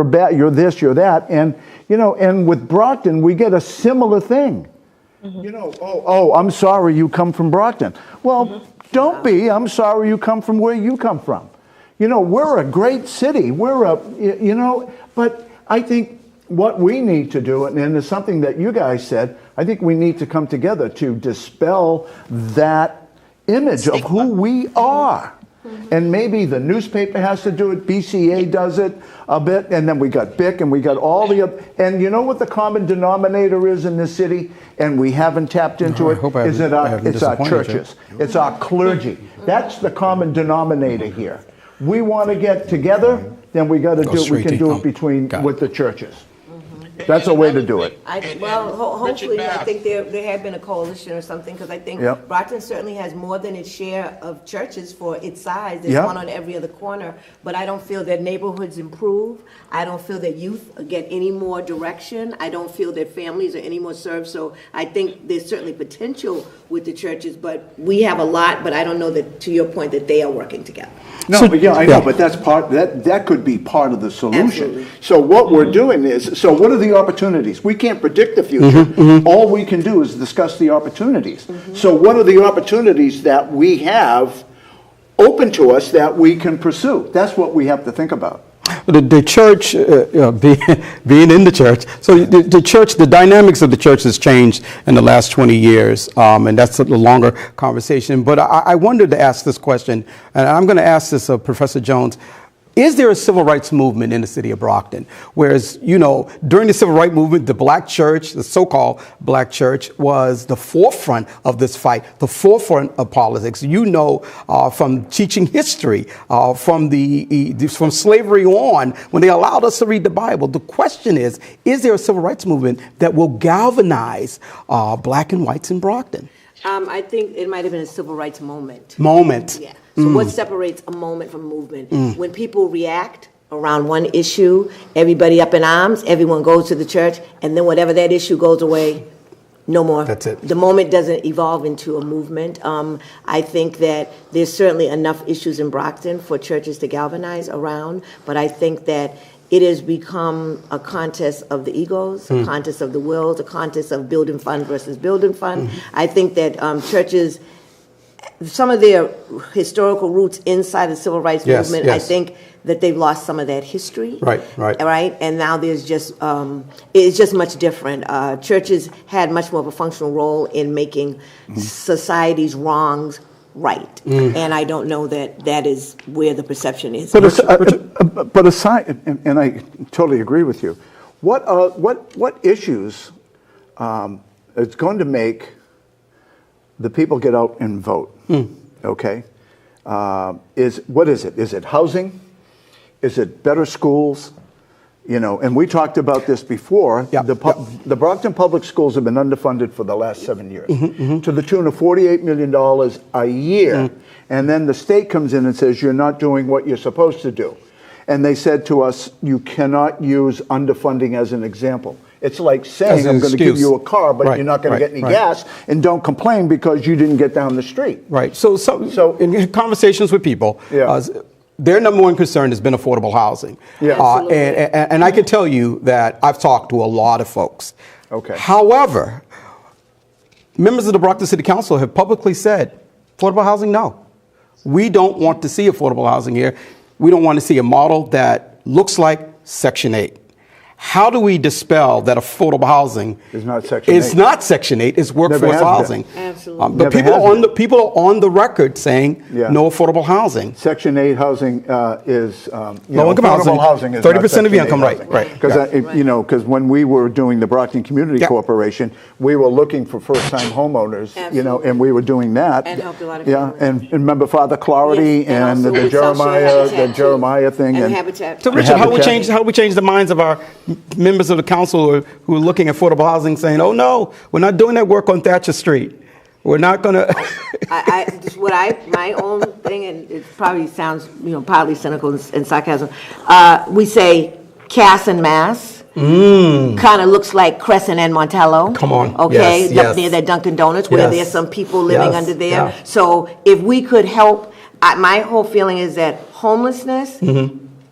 you're this, you're that. And, and with Brockton, we get a similar thing. I'm sorry you come from Brockton. Well, don't be. I'm sorry you come from where you come from. We're a great city. But I think what we need to do, and it's something that you guys said, I think we need to come together to dispel that image of who we are. And maybe the newspaper has to do it, BCA does it a bit, and then we got BIC, and we got all the other, and you know what the common denominator is in this city, and we haven't tapped into it, is it's our churches, it's our clergy. That's the common denominator here. We want to get together, then we got to do it, we can do it with the churches. That's a way to do it. Hopefully, I think there had been a coalition or something, because I think Brockton certainly has more than its share of churches for its size. There's one on every other corner, but I don't feel that neighborhoods improve. I don't feel that youth get any more direction. I don't feel that families are any more served. So I think there's certainly potential with the churches, but we have a lot, but I don't know that, to your point, that they are working together. No, but I know, but that's that could be part of the solution. Absolutely. So what we're doing is, what are the opportunities? We can't predict the future. All we can do is discuss the opportunities. So what are the opportunities that we have open to us that we can pursue? That's what we have to think about. The church, being in the church, so the church, the dynamics of the church has changed in the last 20 years, and that's a longer conversation. But I wanted to ask this question, and I'm going to ask this of Professor Jones. Is there a civil rights movement in the city of Brockton? Whereas, during the civil rights movement, the black church, the so-called black church, was the forefront of this fight, the forefront of politics. From teaching history, from slavery on, when they allowed us to read the Bible. The question is there a civil rights movement that will galvanize black and whites in Brockton? I think it might have been a civil rights moment. Yeah. So what separates a moment from a movement? When people react around one issue, everybody up in arms, everyone goes to the church, and then whatever that issue goes away, no more. That's it. The moment doesn't evolve into a movement. I think that there's certainly enough issues in Brockton for churches to galvanize around, but I think that it has become a contest of the egos, a contest of the wills, a contest of building fund versus building fund. I think that churches, some of their historical roots inside the civil rights movement, I think that they've lost some of that history. Right. And now there's just, it's just much different. Churches had much more of a functional role in making society's wrongs right. And I don't know that is where the perception is. But aside, and I totally agree with you, what issues is going to make the people get out and vote? Okay, what is it? Is it housing? Is it better schools? And we talked about this before. The Brockton Public Schools have been underfunded for the last 7 years, to the tune of $48 million a year. And then the state comes in and says, you're not doing what you're supposed to do. And they said to us, you cannot use underfunding as an example. It's like saying, I'm going to give you a car, but you're not going to get any gas, and don't complain because you didn't get down the street. Right. So in conversations with people, their number one concern has been affordable housing. And I can tell you that I've talked to a lot of folks. Okay. However, members of the Brockton City Council have publicly said, affordable housing, no. We don't want to see affordable housing here. We don't want to see a model that looks like Section 8. How do we dispel that affordable housing is not Section 8? It's not Section 8. It's workforce housing. Absolutely. But people are on the record saying no affordable housing. Section 8 housing is low-income housing. Is 30% of your income, right? Because when we were doing the Brockton Community Corporation, we were looking for first-time homeowners. And we were doing that. And helped a lot of people. And remember Father Clarity and the Jeremiah thing and Habitat. So Richard, how do we change the minds of our members of the council who are looking at affordable housing, saying, "Oh no, we're not doing that work on Thatcher Street. We're not going to." My own thing, and it probably sounds partly cynical and sarcasm. We say Cass and Mass. Kind of looks like Crescent and Montello. Come on. Okay, up near that Dunkin' Donuts where there's some people living under there. So if we could help, my whole feeling is that homelessness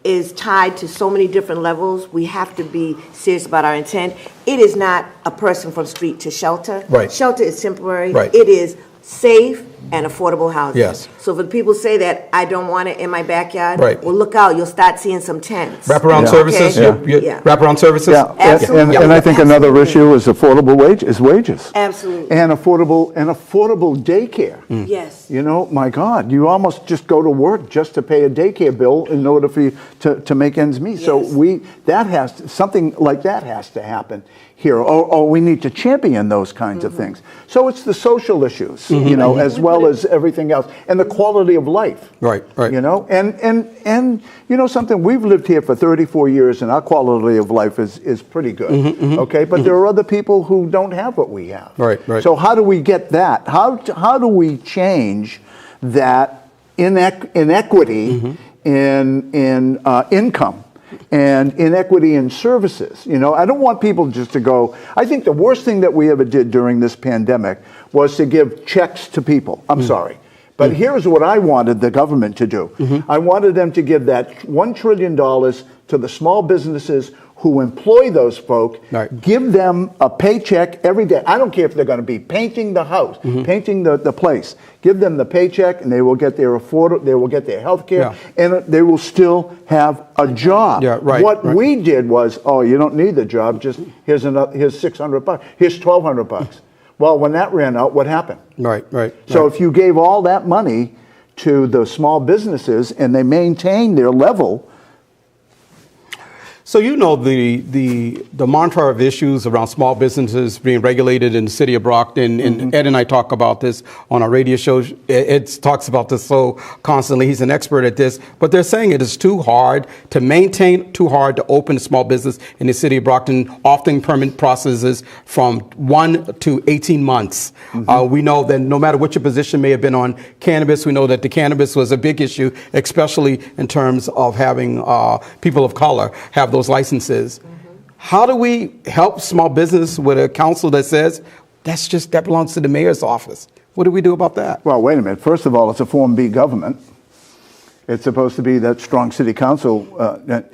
is tied to so many different levels. We have to be serious about our intent. It is not a person from street to shelter. Right. Shelter is temporary. Right. It is safe and affordable housing. Yes. So for the people say that I don't want it in my backyard, Right. well, look out, you'll start seeing some tents. Wraparound Yeah. services? Okay. Yeah. Wraparound services? Yeah, Absolutely. and I think another Absolutely. issue is affordable wages. Absolutely. And affordable daycare. Yes. You know, my God, you almost just go to work just to pay a daycare bill in order for you to make ends meet. So Yes. something like that has to happen here. Or we need to champion those kinds of things. So it's the social issues, you know, as well as everything else, and the quality of life. Right, right. You know, and you know something, we've lived here for 34 years and our quality of life is pretty good. Okay, but there are other people who don't have what we have. Right, right. So how do we get that? How do we change that inequity in income and inequity in services? You know, I don't want people just to go. I think the worst thing that we ever did during this pandemic was to give checks to people. I'm sorry. But here's what I wanted the government to do. I wanted them to give that $1 trillion to the small businesses who employ those folk, Right. give them a paycheck every day. I don't care if they're going to be painting the house, painting the place. Give them the paycheck, and they will get their they will get their health care, and they will still have a job. Yeah, right, What right. we did was, oh, you don't need the job. Just here's $600. Here's $1,200. Well, when that ran out, what happened? Right, right. So if you gave all that money to the small businesses and they maintained their level. So you know the mantra of issues around small businesses being regulated in the city of Brockton, and Ed and I talk about this on our radio show. Ed talks about this so constantly. He's an expert at this. But they're saying it is too hard to maintain, too hard to open a small business in the city of Brockton, often permit processes from 1 to 18 months. We know that no matter what your position may have been on cannabis, we know that the cannabis was a big issue, especially in terms of having people of color have those licenses. How do we help small business with a council that says that belongs to the mayor's office? What do we do about that? Well, wait a minute. First of all, it's a Form B government. It's supposed to be that strong city council,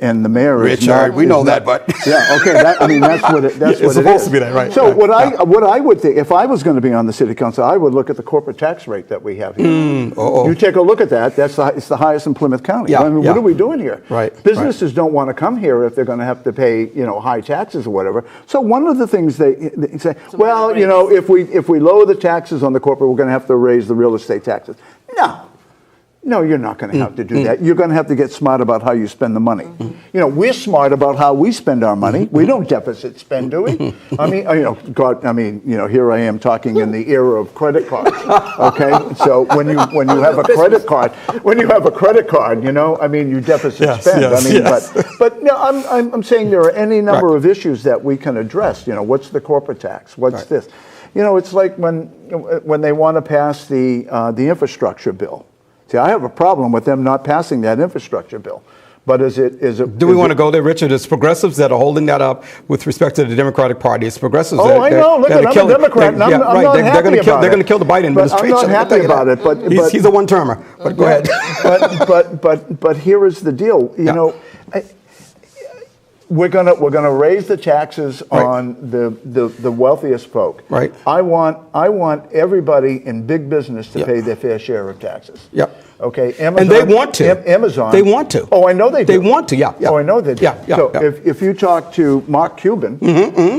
and the mayor is Richard, not. we know that, but yeah, okay. I mean, that's what it. That's it's what supposed it is. to be that, right? So right. what I would think, if I was going to be on the city council, I would look at the corporate tax rate that we have here. You take a look at that. It's the highest in Plymouth County. Yeah, I mean, yeah. what are we doing here? Right, Businesses don't want to come here if they're going to have to pay, high taxes or whatever. So one of the things they say, well, if we lower the taxes on the corporate, we're going to have to raise the real estate taxes. No, you're not going to have to do that. You're going to have to get smart about how you spend the money. We're smart about how we spend our money. We don't deficit spend, do we? I mean, here I am talking in the era of credit cards. Okay, so when you have a credit card, you deficit spend. But no, I'm saying there are any number of issues that we can address. What's the corporate tax? What's this? It's like when they want to pass the infrastructure bill. See, I have a problem with them not passing that infrastructure bill. But is it? Do we want to go there, Richard? It's progressives that are holding that up with respect to the Democratic Party. It's progressives. I know. Look, I'm a Democrat. I'm not happy about it. They're going to kill the Biden administration. I'm not happy about it. But he's a one-termer. But go ahead. But here is the deal. We're gonna raise the taxes on the wealthiest folk. Right. I want everybody in big business to pay their fair share of taxes. Yep. Okay. Amazon, and they want to. Amazon. They want to. Oh, I know they do. They want to. Yeah. Oh, I know they do. So if you talk to Mark Cuban,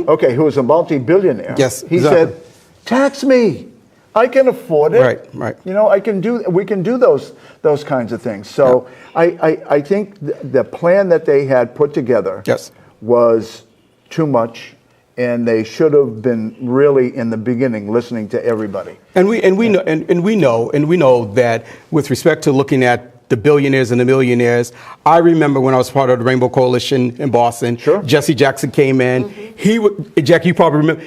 okay, who is a multi-billionaire, yes, he said, "Tax me. I can afford it. Right. We can do those kinds of things." So I think the plan that they had put together was too much, and they should have been really in the beginning listening to everybody. And we know that with respect to looking at the billionaires and the millionaires, I remember when I was part of the Rainbow Coalition in Boston. Sure. Jesse Jackson came in. Jackie, you probably remember.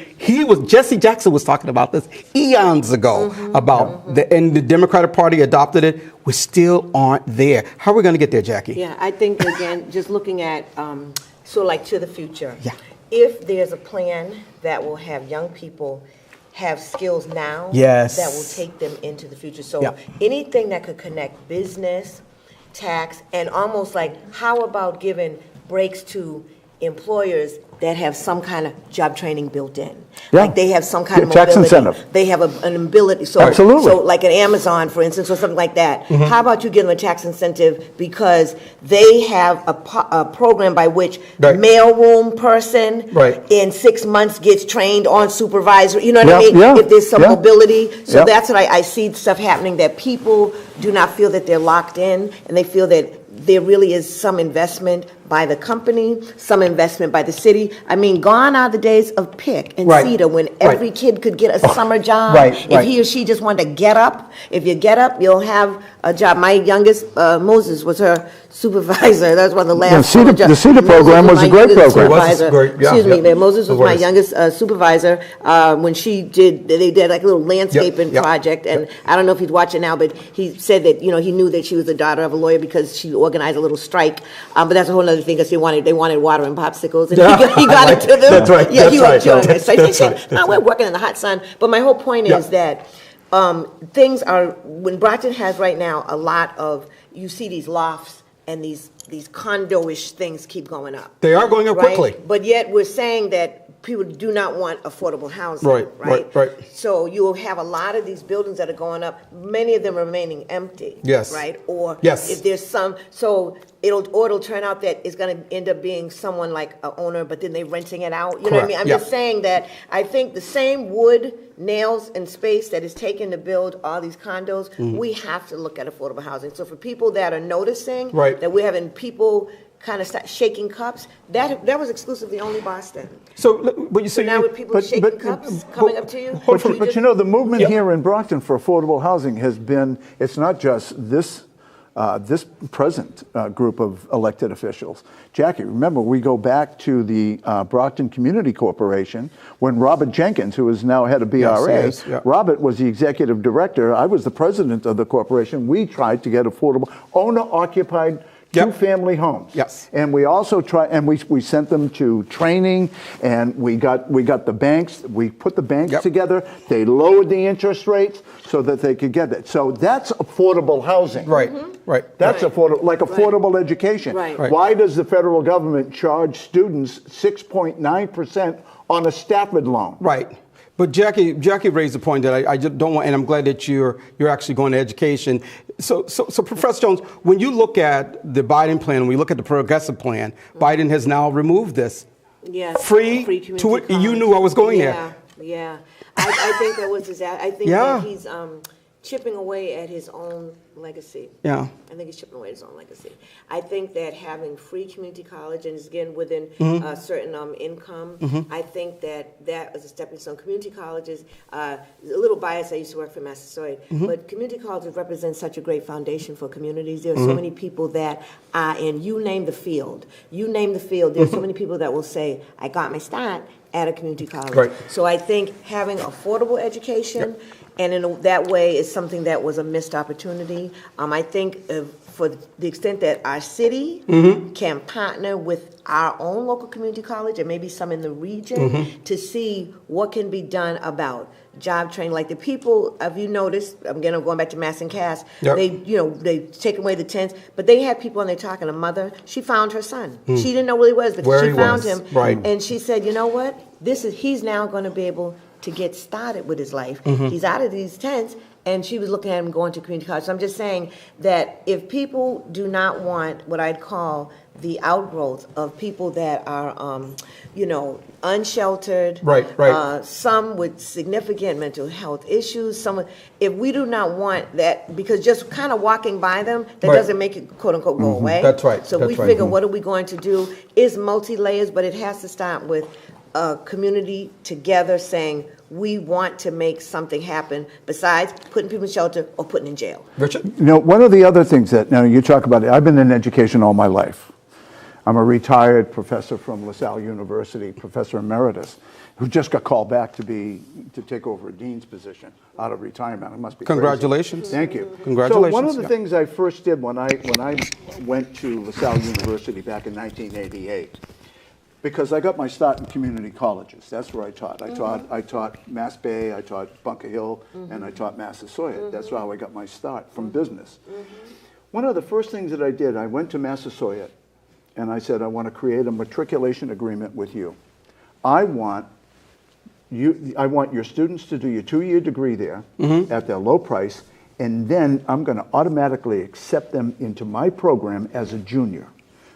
Jesse Jackson was talking about this eons ago and the Democratic Party adopted it. We still aren't there. How are we going to get there, Jackie? Yeah, I think again, just looking at sort of like to the future. Yeah. If there's a plan that will have young people have skills now Yes. that will take them into the future. So anything that could connect business tax, and almost like, how about giving breaks to employers that have some kind of job training built in? Yeah. Like they have some kind of Tax mobility. incentive. They have an ability. So, Absolutely. So like an Amazon, for instance, or something like that. How about you give them a tax incentive because they have a program by which Right. mailroom person Right. in 6 months gets trained on supervisor. You know what I Yeah, mean? yeah, If there's some yeah. mobility. So Yeah. that's what I see stuff happening, that people do not feel that they're locked in, and they feel that there really is some investment by the company, some investment by the city. I mean, gone are the days of PIC and Right. CETA when Right. every kid could get a summer job. Right, If right. he or she just wanted to get up. If you get up, you'll have a job. My youngest, Moses, was her supervisor. That was one of the last. CETA summer jobs. the CETA Moses program was my a great youngest program. It was supervisor. great, yeah, Excuse me, yeah. Moses was No my worries. youngest supervisor when they did like a little landscaping yep, project. And I don't know if he's watching now, but he said that, he knew that she was the daughter of a lawyer because she organized a little strike. But that's a whole other thing because they wanted water and popsicles, and he got it to them. That's right, Yeah, he that's was right, so he that's said, right, "No, we're working in the hot sun." But my whole point is that things are, when Brockton has right now a lot of, you see these lofts and these condo-ish things keep going up. They are going up Right? quickly. But yet we're saying that people do not want affordable housing. Right. So you will have a lot of these buildings that are going up, many of them remaining empty. Yes. Right? Or Yes. if there's some, so it'll turn out that it's going to end up being someone like an owner, but then they're renting it out. You know what I mean? Correct. I'm Yeah. just saying that I think the same wood, nails, and space that is taken to build all these condos, we have to look at affordable housing. So for people that are noticing Right. that we're having people kind of start shaking cups, that was exclusively only Boston. So, but you So say now with people shaking cups coming up to you, But the movement here in Brockton for affordable housing has been, it's not just this present group of elected officials. Jackie, remember, we go back to the Brockton Community Corporation when Robert Jenkins, who is now head of BRA, Yes, yeah. Robert was the executive director, I was the president of the corporation. We tried to get affordable, owner-occupied Yep. two-family homes. Yes. And we also we sent them to training, and we got the banks, we put the banks Yep. together, they lowered the interest rates so that they could get it. So that's affordable housing. right, right. That's Right. affordable, like affordable education. Right. Right. Why does the federal government charge students 6.9% on a Stafford loan? Right. But Jackie raised a point that I just don't want, and I'm glad that you're actually going to education. So Professor Jones, when you look at the Biden plan, when we look at the progressive plan, Biden has now removed this. yes, Free community to it. You college. knew I was going yeah, there. Yeah, I think that was I think Yeah. that he's chipping away at his own legacy. Yeah. I think he's chipping away at his own legacy. I think that having free community college, and again within a certain income, I think that is a stepping stone. Community colleges, a little biased, I used to work for Massasoit, but community colleges represent such a great foundation for communities. There are so many people that are in, you name the field. There's so many people that will say, I got my start at a community college. Right. So I think having affordable education, and in that way, is something that was a missed opportunity. I think for the extent that our city can partner with our own local community college, and maybe some in the region, to see what can be done about job training. Like the people, have you noticed, I'm going back to Mass and Cass, Yep. they take away the tents, but they had people on there talking. A mother, she found her son. She didn't know where he was, but Where she he found was, him. right. And she said, you know what? He's now going to be able to get started with his life. He's out of these tents, and she was looking at him going to community college. So I'm just saying that if people do not want what I'd call the outgrowth of people that are, unsheltered, Right. Some with significant mental health issues, if we do not want that, because just kind of walking by them, that Right. doesn't make it quote unquote go away. That's right. So That's we right. figure, what are we going to do? It's multi-layers, but it has to start with a community together saying, we want to make something happen besides putting people in shelter or putting in jail. Richard? One of the other things that, now you talk about it, I've been in education all my life. I'm a retired professor from LaSalle University, professor emeritus, who just got called back to take over a dean's position out of retirement. It must be crazy. Congratulations. Thank you. Congratulations. So one of the Yeah. things I first did when I went to LaSalle University back in 1988, because I got my start in community colleges. That's where I taught. I taught Mass Bay, I taught Bunker Hill, and I taught Massasoit. That's how I got my start from business. one of the first things that I did, I went to Massasoit and I said, I want to create a matriculation agreement with you. I want your students to do your 2-year degree there at their low price, and then I'm going to automatically accept them into my program as a junior.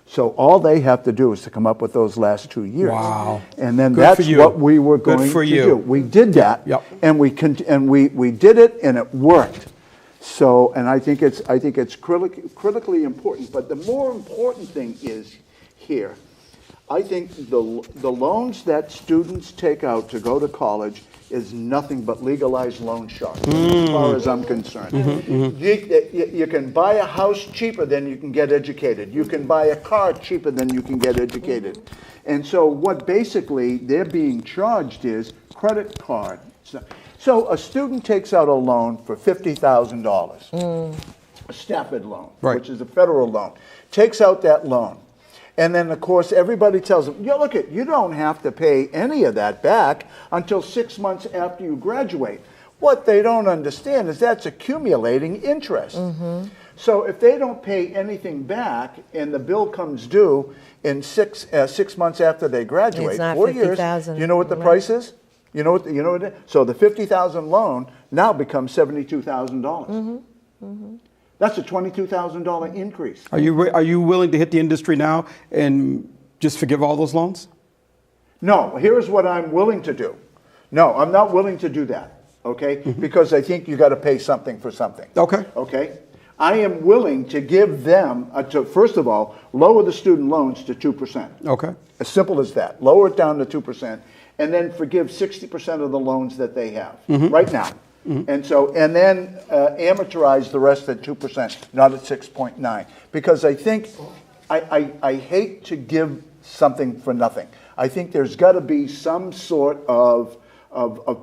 So all they have to do is to come up with those last 2 years. Wow. And then Good that's for you. what we were Good going for to you. do. We did that, Yep. and we did it, and it worked. So, and I think it's critically important. But the more important thing is here. I think the loans that students take out to go to college is nothing but legalized loan shark, as far as I'm concerned. You can buy a house cheaper than you can get educated. You can buy a car cheaper than you can get educated. And so what basically they're being charged is credit card. So a student takes out a loan for $50,000, a Stafford loan, Right. which is a federal loan, takes out that loan. And then, of course, everybody tells them, you don't have to pay any of that back until 6 months after you graduate. What they don't understand is that's accumulating interest. So if they don't pay anything back and the bill comes due in 6 months after they graduate, It's not 4 years, $50,000, you know what the right. price is? You know what it is? So the $50,000 loan now becomes $72,000. That's a $22,000 increase. Are you willing to hit the industry now and just forgive all those loans? No, here's what I'm willing to do. No, I'm not willing to do that, okay? Because I think you got to pay something for something. Okay. Okay? I am willing to give them, first of all, lower the student loans to 2%. Okay. As simple as that. Lower it down to 2%, and then forgive 60% of the loans that they have right now. And then amortize the rest at 2%, not at 6.9. Because I think, I hate to give something for nothing. I think there's got to be some sort of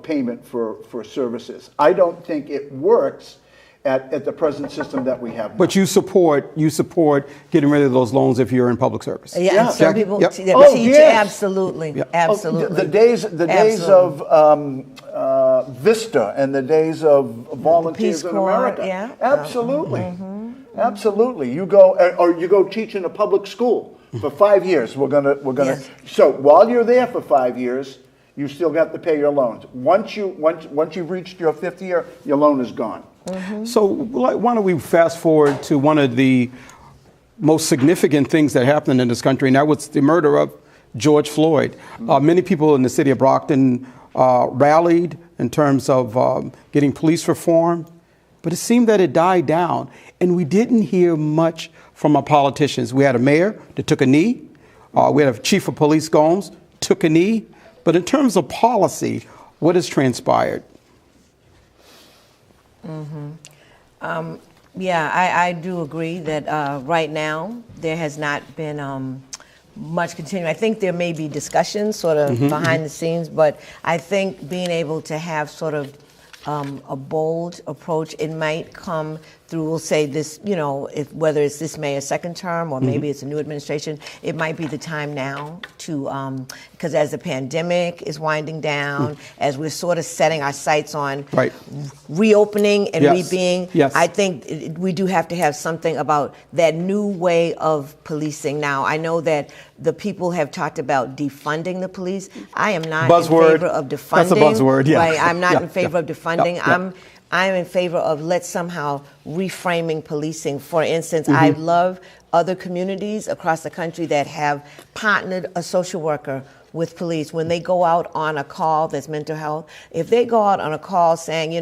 payment for services. I don't think it works at the present system that we have now. But you support getting rid of those loans if you're in public service. Yeah, Yeah. some Jackie? people Yep. teach, Oh, yes. absolutely, Yeah. absolutely. The days of Vista and the days of Volunteers Peace in Corps, America. yeah. Absolutely. Absolutely. You go teach in a public school for 5 years. We're gonna. Yes. So while you're there for 5 years, you still got to pay your loans. Once you've reached your 5th year, your loan is gone. So why don't we fast forward to one of the most significant things that happened in this country, and that was the murder of George Floyd. Many people in the city of Brockton rallied in terms of getting police reform, but it seemed that it died down, and we didn't hear much from our politicians. We had a mayor that took a knee. We had a chief of police, Gomes, took a knee. But in terms of policy, what has transpired? Yeah, I do agree that right now there has not been much continuing. I think there may be discussions sort of behind the scenes, but I think being able to have sort of a bold approach, it might come through, we'll say this, whether it's this mayor's second term or maybe it's a new administration, it might be the time now to, because as the pandemic is winding down, as we're sort of setting our sights on reopening and re-being, I think we do have to have something about that new way of policing. Now, I know that the people have talked about defunding the police. I am not in favor of defunding. That's a buzzword, yeah. Right? I'm not in favor of defunding. I'm in favor of let's somehow reframing policing. For instance, I love other communities across the country that have partnered a social worker with police. When they go out on a call that's mental health, if they go out on a call saying,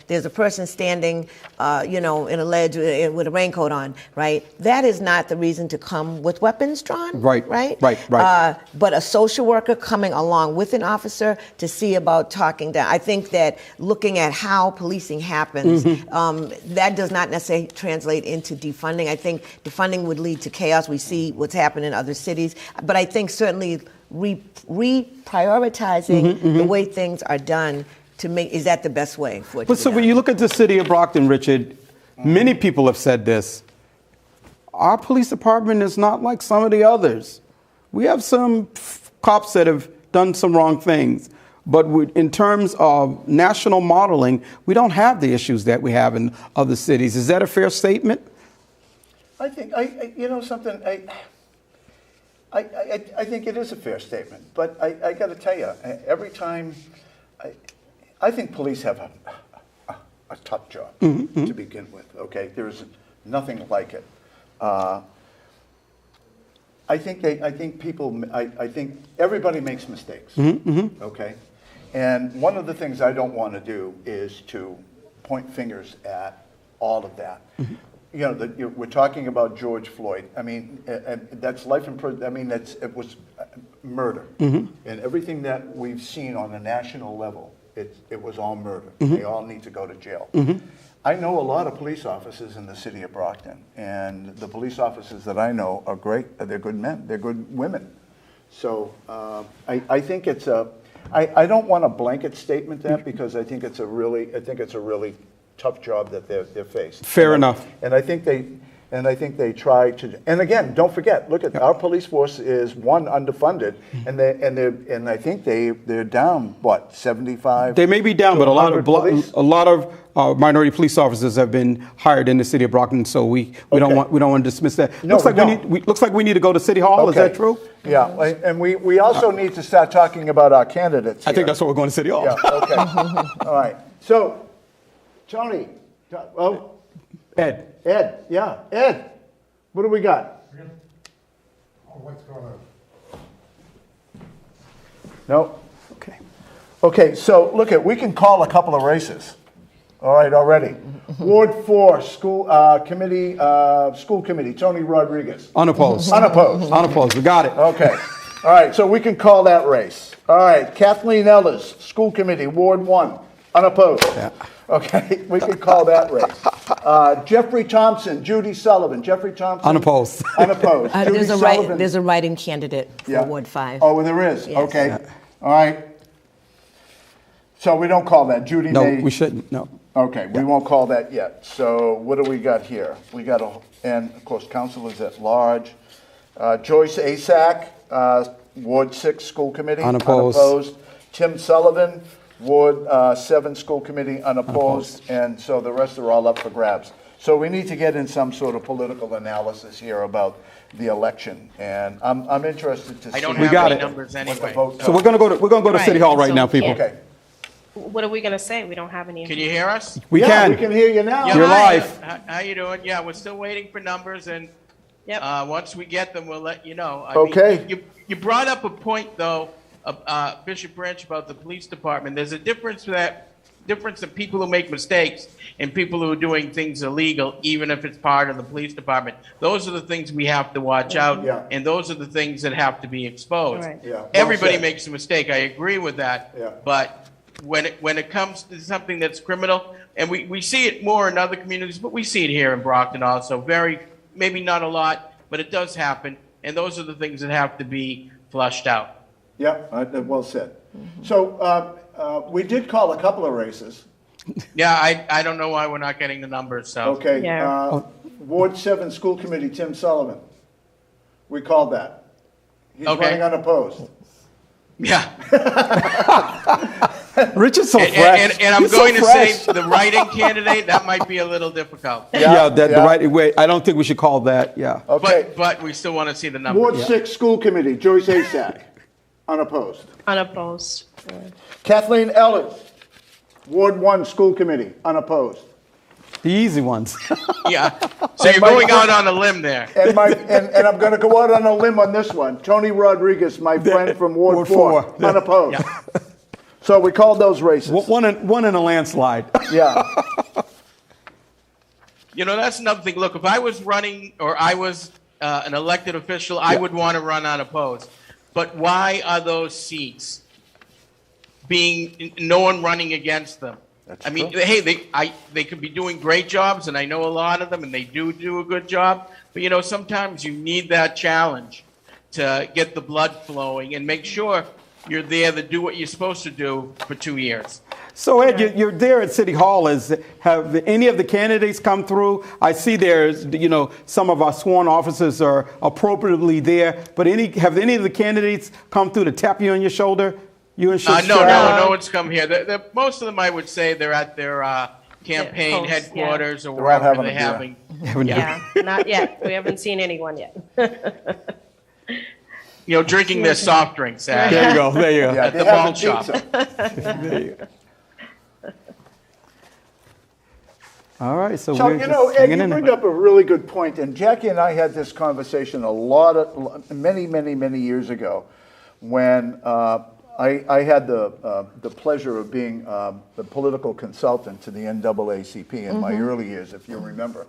there's a person standing, in a ledge with a raincoat on, right? That is not the reason to come with weapons drawn, right? But a social worker coming along with an officer to see about talking down. I think that looking at how policing happens, that does not necessarily translate into defunding. I think defunding would lead to chaos. We see what's happened in other cities. But I think certainly reprioritizing the way things are done is that the best way for it to be So done? when you look at the city of Brockton, Richard, many people have said this. Our police department is not like some of the others. We have some cops that have done some wrong things. But in terms of national modeling, we don't have the issues that we have in other cities. Is that a fair statement? I think, you know something, I think it is a fair statement, but I got to tell you, every time, I think police have a tough job to begin with, okay? There's nothing like it. I think everybody makes mistakes, okay? And one of the things I don't want to do is to point fingers at all of that. You know, we're talking about George Floyd. I mean, that's life in prison. I mean, it was murder. And everything that we've seen on a national level, it was all murder. They all need to go to jail. I know a lot of police officers in the city of Brockton, and the police officers that I know are great. They're good men. They're good women. So I think it's I don't want a blanket statement that, because I think it's a really tough job that they're faced. Fair enough. And I think they try to. And again, don't forget. Look at our police force is underfunded, and I think they're down 75. They may be down, but a lot of minority police officers have been hired in the city of Brockton, so we don't want to dismiss that. No, looks like we need to go to City Hall. Okay. Is that true? Yeah, and we also need to start talking about our candidates here. I think that's what we're going to City Hall. Yeah. Okay. All right. So, Tony. Oh, Ed. Ed. Yeah, Ed. What do we got? What's going on? No. Okay. Okay. So we can call a couple of races. All right, already. Ward 4 school committee. Tony Rodriguez. Unopposed. Unopposed. Unopposed. We got it. Okay. All right. So we can call that race. All right. Kathleen Ellis, school committee, Ward 1, unopposed. Yeah. Okay. We can call that race. Jeffrey Thompson, Judy Sullivan. Jeffrey Thompson. Unopposed. Unopposed. Judy Sullivan. There's a writing candidate for Yeah. Ward 5. Oh, there is. Yes. Okay. Yeah. All right. So we don't call that. Judy No, may. we shouldn't. No. Okay, we won't call that yet. So what do we got here? We got and of course, councilors at large. Joyce Asak, Ward 6 School Committee. Unopposed. Tim Sullivan, Ward 7 School Committee, unopposed. And so the rest are all up for grabs. So we need to get in some sort of political analysis here about the election. And I'm interested to see. I don't We have got any it. numbers what the anyway. vote. So we're going to go to City Hall right so now, we people. can't- Okay. What are we going to say? We don't have any. Can you hear us? We Yeah, can. we can hear you now. You're hi. live. How you doing? Yeah, we're still waiting for numbers, and Yep. once we get them, we'll let you know. Okay. You brought up a point though, Bishop Branch, about the police department. There's a difference of people who make mistakes and people who are doing things illegal, even if it's part of the police department. Those are the things we have to watch out, Yeah. and those are the things that have to be exposed. Right. Yeah, well Everybody said. makes a mistake. I agree with that. Yeah. But when it comes to something that's criminal, and we see it more in other communities, but we see it here in Brockton also. Maybe not a lot, but it does happen, and those are the things that have to be flushed out. Yeah, well said. So we did call a couple of races. Yeah, I don't know why we're not getting the numbers. So Okay. Yeah. Ward 7 School Committee, Tim Sullivan. We called that. He's Okay. running unopposed. yeah, Richard's so and, fresh. and I'm He's so going to fresh. say the writing candidate, that might be a little difficult. Yeah, the yeah. right way. I don't think we should call that. Yeah. Okay. But we still want to see the numbers. Ward 6 School Committee, Joyce Asak. Unopposed. Unopposed. Kathleen Ellis. Ward 1 School Committee, unopposed. The easy ones. Yeah, so you're going out on a limb there. And I'm going to go out on a limb on this one. Tony Rodriguez, my friend from Ward Ward 4, four. Yeah. unopposed. So we called those races. one in a landslide. Yeah. You know, that's another thing. Look, if I was running or I was an elected official, I would want to run unopposed. But why are those seats being no one running against them? I mean, hey, they could be doing great jobs, and I know a lot of them, and they do a good job. But you know, sometimes you need that challenge to get the blood flowing and make sure you're there to do what you're supposed to do for 2 years. So Ed, you're there at City Hall. Have any of the candidates come through? I see there's, some of our sworn officers are appropriately there, but have any of the candidates come through to tap you on your shoulder? You and No one's come here. Most of them, I would say, they're at their campaign posts, yeah. headquarters or They're out wherever having a they're beer. having, Yeah, not yet. We haven't seen anyone yet. drinking their soft drinks There you go. There you go. Yeah, at they the have mall the shop. pizza. There you go. All right, so, So, we're you just know, Ed, hanging you in bring there. up a really good point, and Jackie and I had this conversation many years ago when I had the pleasure of being the political consultant to the NAACP in my early years, if you remember.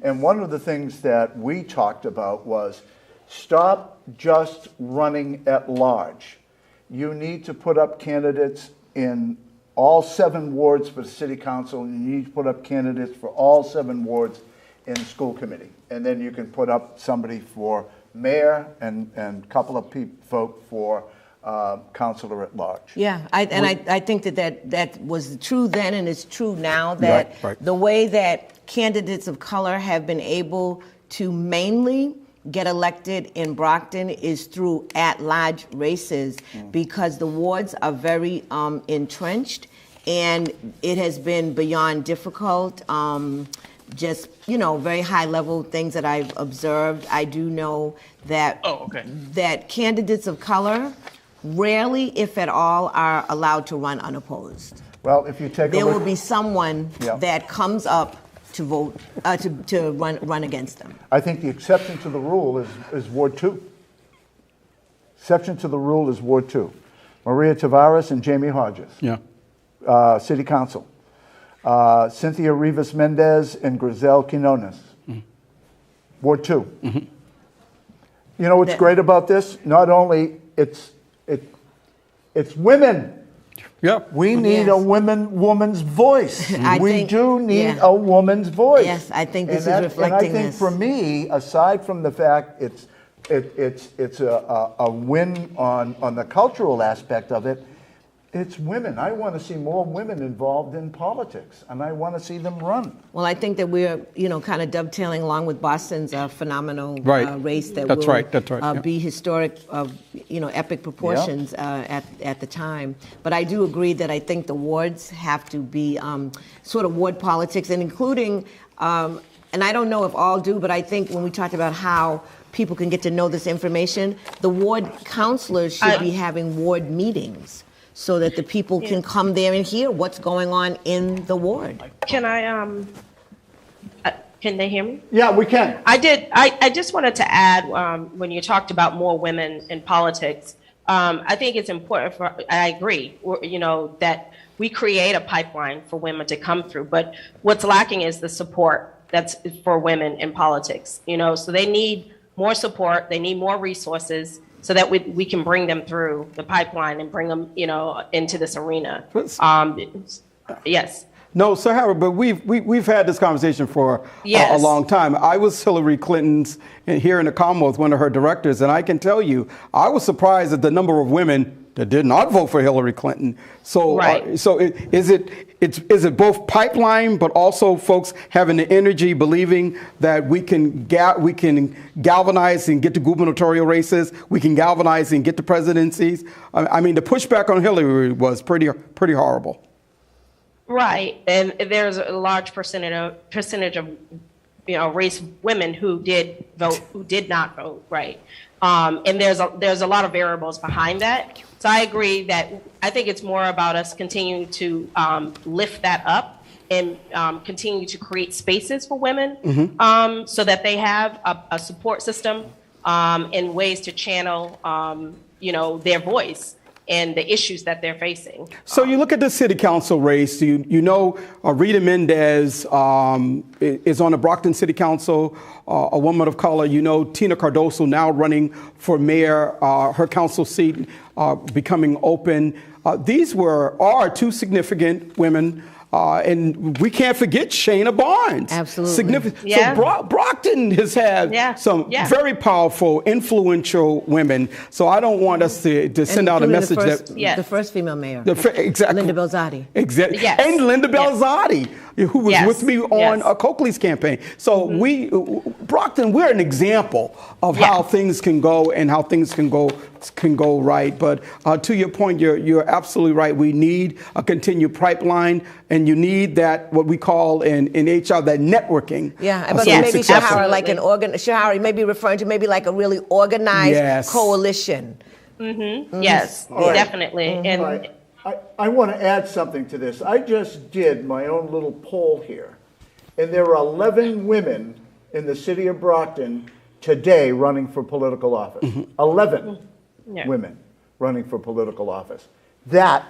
And one of the things that we talked about was stop just running at large. You need to put up candidates in all 7 wards for the city council, and you need to put up candidates for all 7 wards in the school committee. And then you can put up somebody for mayor and a couple of folk for councilor at large. Yeah, I think that was true then and it's true now, that Right. the way that candidates of color have been able to mainly get elected in Brockton is through at-large races, because the wards are very entrenched, and it has been beyond difficult. Just, very high-level things that I've observed. I do know that that candidates of color rarely, if at all, are allowed to run unopposed. Well, if you take a There look, will be someone Yeah. that comes up to vote, to run against them. I think the exception to the rule is Ward 2. Exception to the rule is Ward 2. Maria Tavares and Jamie Hodges, Yeah. City Council. Cynthia Rivas Mendez and Grizel Quinones, Ward 2. You know what's That- great about this? Not only it's women. Yeah. We need Yes. a woman's voice. I We think- do need yeah. a woman's voice. Yes, I think this And is that- reflecting And I think this. for me, aside from the fact it's a win on the cultural aspect of it, it's women. I want to see more women involved in politics, and I want to see them run. Well, I think that we're, kind of dovetailing along with Boston's phenomenal Right. race that That's will right, that's right, yeah. be historic, epic proportions at the time. But I do agree that I think the wards have to be sort of ward politics, and including, and I don't know if all do, but I think when we talked about how people can get to know this information, the ward counselors should be having ward meetings, so that the people can come there and hear what's going on in the ward. Can can they hear me? Yeah, we can. I just wanted to add, when you talked about more women in politics, I think it's important I agree, that we create a pipeline for women to come through, but what's lacking is the support that's for women in politics, so they need more support, they need more resources, so that we can bring them through the pipeline and bring them, into this arena. Yes. No, Sir Howard, but we've had this conversation for a Yes. long time. I was Hillary Clinton's here in the Commonwealth, one of her directors, and I can tell you, I was surprised at the number of women that did not vote for Hillary Clinton. So, Right. Is it both pipeline, but also folks having the energy, believing that we can galvanize and get to gubernatorial races, we can galvanize and get to presidencies? I mean, the pushback on Hillary was pretty horrible. Right, and there's a large percentage of race women who did vote, who did not vote, right? And there's a lot of variables behind that. So I agree that I think it's more about us continuing to lift that up and continue to create spaces for women, so that they have a support system and ways to channel their voice and the issues that they're facing. So you look at the city council race, Rita Mendez is on the Brockton City Council, a woman of color. Tina Cardoso now running for mayor, her council seat becoming open. These are 2 significant women. And we can't forget Shayna Barnes. Absolutely. Significant. Yeah. So Brockton has had some very powerful, influential women. So I don't want us to send out a message the first female mayor, exactly. Linda Belzati. Exactly. Yes. And Linda Belzati, who was Yes. with me on Yes. Coakley's campaign. So Brockton, we're an example of how things can go and how things can go can go right. But to your point, you're absolutely right. We need a continued pipeline, and you need that, what we call in HR, that networking. Yeah, but So maybe successful. Shahara, like Shahara, maybe referring to maybe like a really organized Yes. coalition. Yes, right. definitely. And All right. I want to add something to this. I just did my own little poll here, and there are 11 women in the city of Brockton today running for political office. 11 Yeah. women running for political office. That,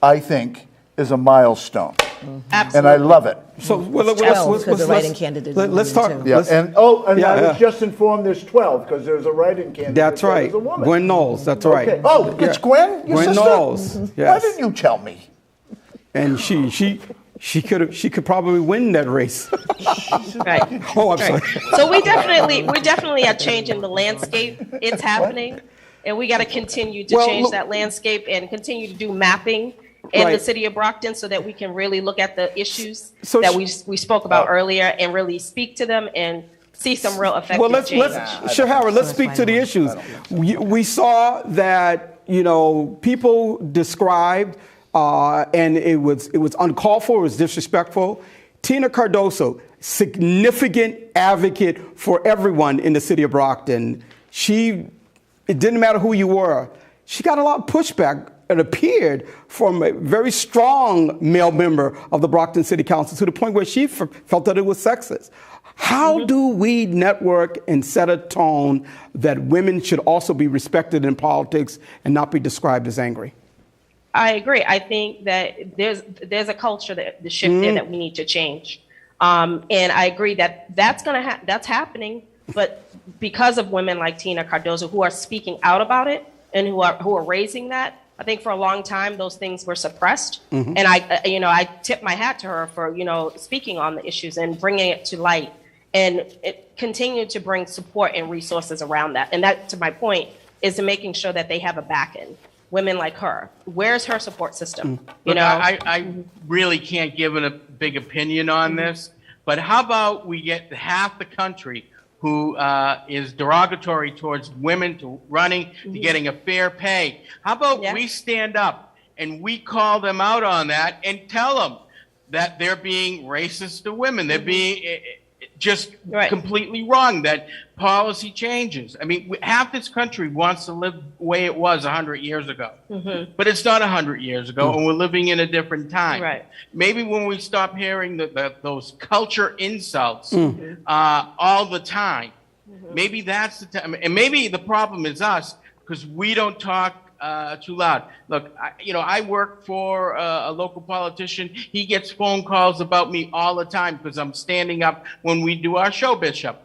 I think, is a milestone. absolutely. And I love it. So well, Because the writing candidate is a let's woman, talk. too. Yeah, let's- and Yeah, I was yeah. just informed there's 12 because there's a write-in candidate. That's that right. is a woman. Gwen Knowles. That's right. Okay. Oh, it's Gwen, your Gwen sister? Knowles. Why Yes. didn't you tell me? And she could probably win that race. Right. Oh, I'm Right. sorry. So we definitely are changing the landscape. It's happening, and we got to continue to Well, change look- that landscape and continue to do mapping in the Right. city of Brockton so that we can really look at the issues So that sh- we spoke about earlier and really speak to them and see some real effective Well, let's change. Shahara, let's speak to the issues. We saw that people described, and it was uncalled for, it was disrespectful. Tina Cardoso, significant advocate for everyone in the city of Brockton. It didn't matter who you were. She got a lot of pushback, it appeared, from a very strong male member of the Brockton City Council, to the point where she felt that it was sexist. How do we network and set a tone that women should also be respected in politics and not be described as angry? I agree. I think that there's a culture the shift there that we need to change, and I agree that that's happening. But because of women like Tina Cardozo who are speaking out about it and who are raising that, I think for a long time those things were suppressed. And I tip my hat to her for speaking on the issues and bringing it to light, and it continued to bring support and resources around that. And that, to my point, is to making sure that they have a back end. Women like her, where's her support system? Look, I really can't give a big opinion on this, but how about we get half the country who is derogatory towards women to running, to getting a fair pay? How about we stand up and we call them out on that and tell them that they're being racist to women, they're being just completely wrong, that policy changes. I mean, half this country wants to live the way it was 100 years ago, but it's not 100 years ago, and we're living in a different time. Right. Maybe when we stop hearing those culture insults all the time, maybe that's the time. And maybe the problem is us, because we don't talk too loud. Look, I work for a local politician. He gets phone calls about me all the time because I'm standing up when we do our show, Bishop.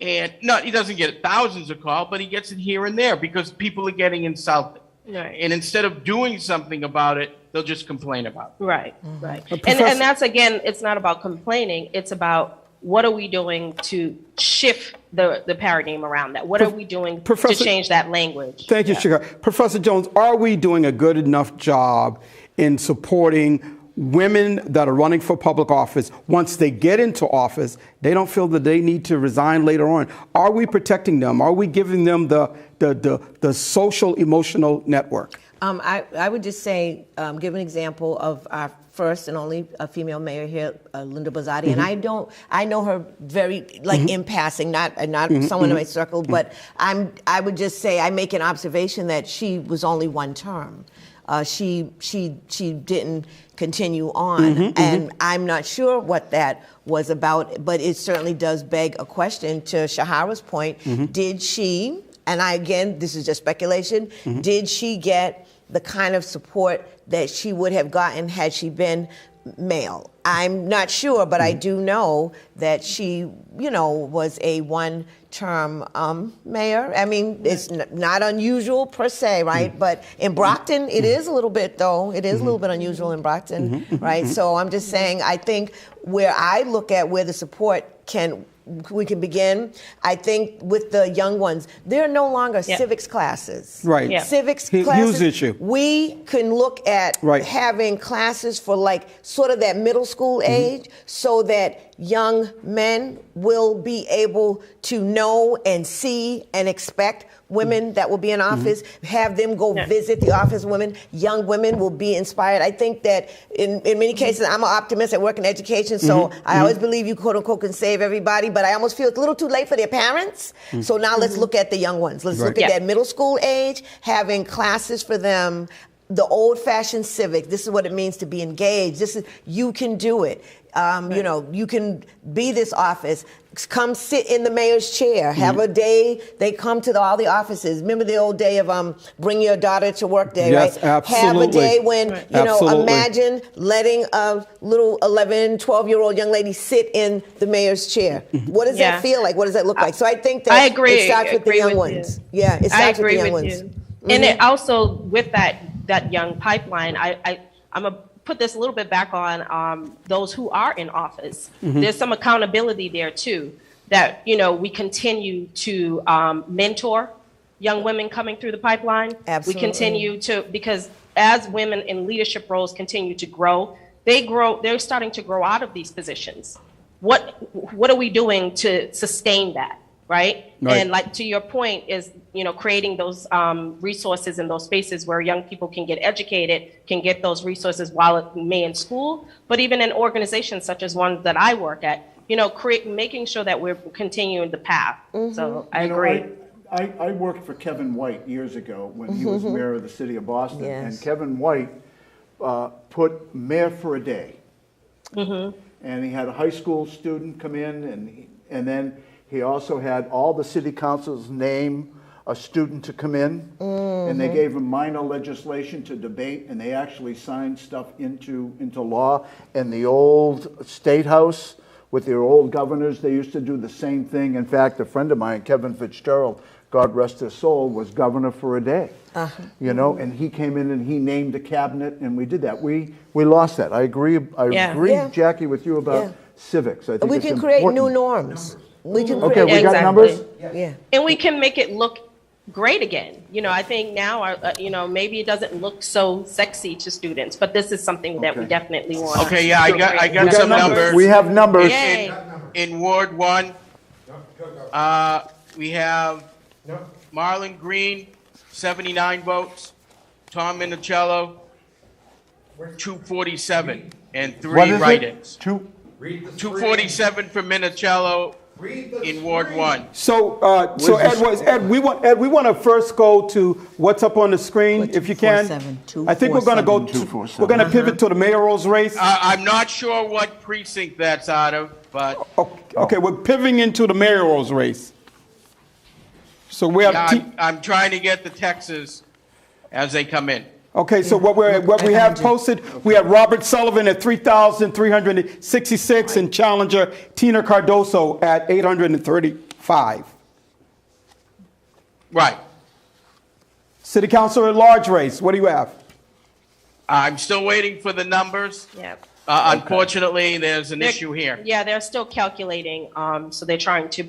And no, he doesn't get thousands of calls, but he gets it here and there because people are getting insulted. Right. And instead of doing something about it, they'll just complain about it. Right. And that's, again, it's not about complaining. It's about what are we doing to shift the paradigm around that? What are we doing to change that language? Thank you, Chicago. Professor Jones, are we doing a good enough job in supporting women that are running for public office? Once they get into office, they don't feel that they need to resign later on. Are we protecting them? Are we giving them the social emotional network? I would just say, give an example of our first and only female mayor here, Linda Bozzotti, and I know her very in passing, not someone in my circle, but I would just say I make an observation that she was only one term. She didn't continue on, and I'm not sure what that was about, but it certainly does beg a question to Shahara's point. Did she, and again, this is just speculation, did she get the kind of support that she would have gotten had she been male? I'm not sure, but I do know that she, was a one-term mayor. I mean, it's not unusual per se, right? But in Brockton, it is a little bit, though. It is a little bit unusual in Brockton, right? So I'm just saying, I think where I look at where the support we can begin, I think with the young ones, they're no longer civics classes. Right. Yeah. Civics classes. Huge issue. We can look at having classes for sort of that middle school age, so that young men will be able to know and see and expect women that will be in office, have them go visit the office of women. Young women will be inspired. I think that in many cases, I'm an optimist. I work in education, so I always believe you, quote unquote, can save everybody, but I almost feel it's a little too late for their parents. So now let's look at the young ones. Let's look at that middle school age, having classes for them, the old-fashioned civic. This is what it means to be engaged. This is, you can do it. You know, you can be this office. Come sit in the mayor's chair. Have a day. They come to all the offices. Remember the old day of bring your daughter to work day, yes, right? Absolutely. Have a day when, you know, imagine letting a little 11, 12-year-old young lady sit in the mayor's chair. What does that feel like? What does that look like? So I think that I agree. it starts with the young ones. Yeah, it starts with the young ones. And it also, with that young pipeline, I'm a put this a little bit back on those who are in office. There's some accountability there too, that, you know, we continue to mentor young women coming through the pipeline. Absolutely. We continue to, because as women in leadership roles continue to grow, they're starting to grow out of these positions. What are we doing to sustain that? Right? And like to your point is, you know, creating those resources in those spaces where young people can get educated, can get those resources while it may in school, but even in organizations such as one that I work at, you know, making sure that we're continuing the path. So I agree. I worked for Kevin White years ago when he was mayor of the city of Boston, and Kevin White put Mayor for a Day. And he had a high school student come in, and then he also had all the city councils name a student to come in, and they gave him minor legislation to debate, and they actually signed stuff into law. And the old State House with their old governors, they used to do the same thing. In fact, a friend of mine, Kevin Fitzgerald, God rest his soul, was governor for a day. You know, and he came in and he named a cabinet, and we did that. We lost that. I agree. Jackie, with you about civics. I think we it's can create important. new norms. We can Okay, we create got numbers? Yeah. And we can make it look great again. You know, I think now, you know, maybe it doesn't look so sexy to students, but this is something that we definitely want. Okay, yeah, I got some numbers. We have numbers. Yay. In Ward 1, we have Marlon Green, 79 votes. Tom Minicello, 247, and 3 write-ins. 247 for Minicello in Ward 1. So, Ed, we want to first go to what's up on the screen, if you can. I think we're going to go. We're going to pivot to the mayoral's race. I'm not sure what precinct that's out of, but Okay, we're pivoting into the mayoral's race. So we have. I'm trying to get the texts as they come in. Okay, so what we have posted, we have Robert Sullivan at 3,366 and challenger Tina Cardoso at 835. Right. City Council at large race, what do you have? I'm still waiting for the numbers. Yep. Unfortunately, there's an issue here. Yeah, they're still calculating, so they're trying to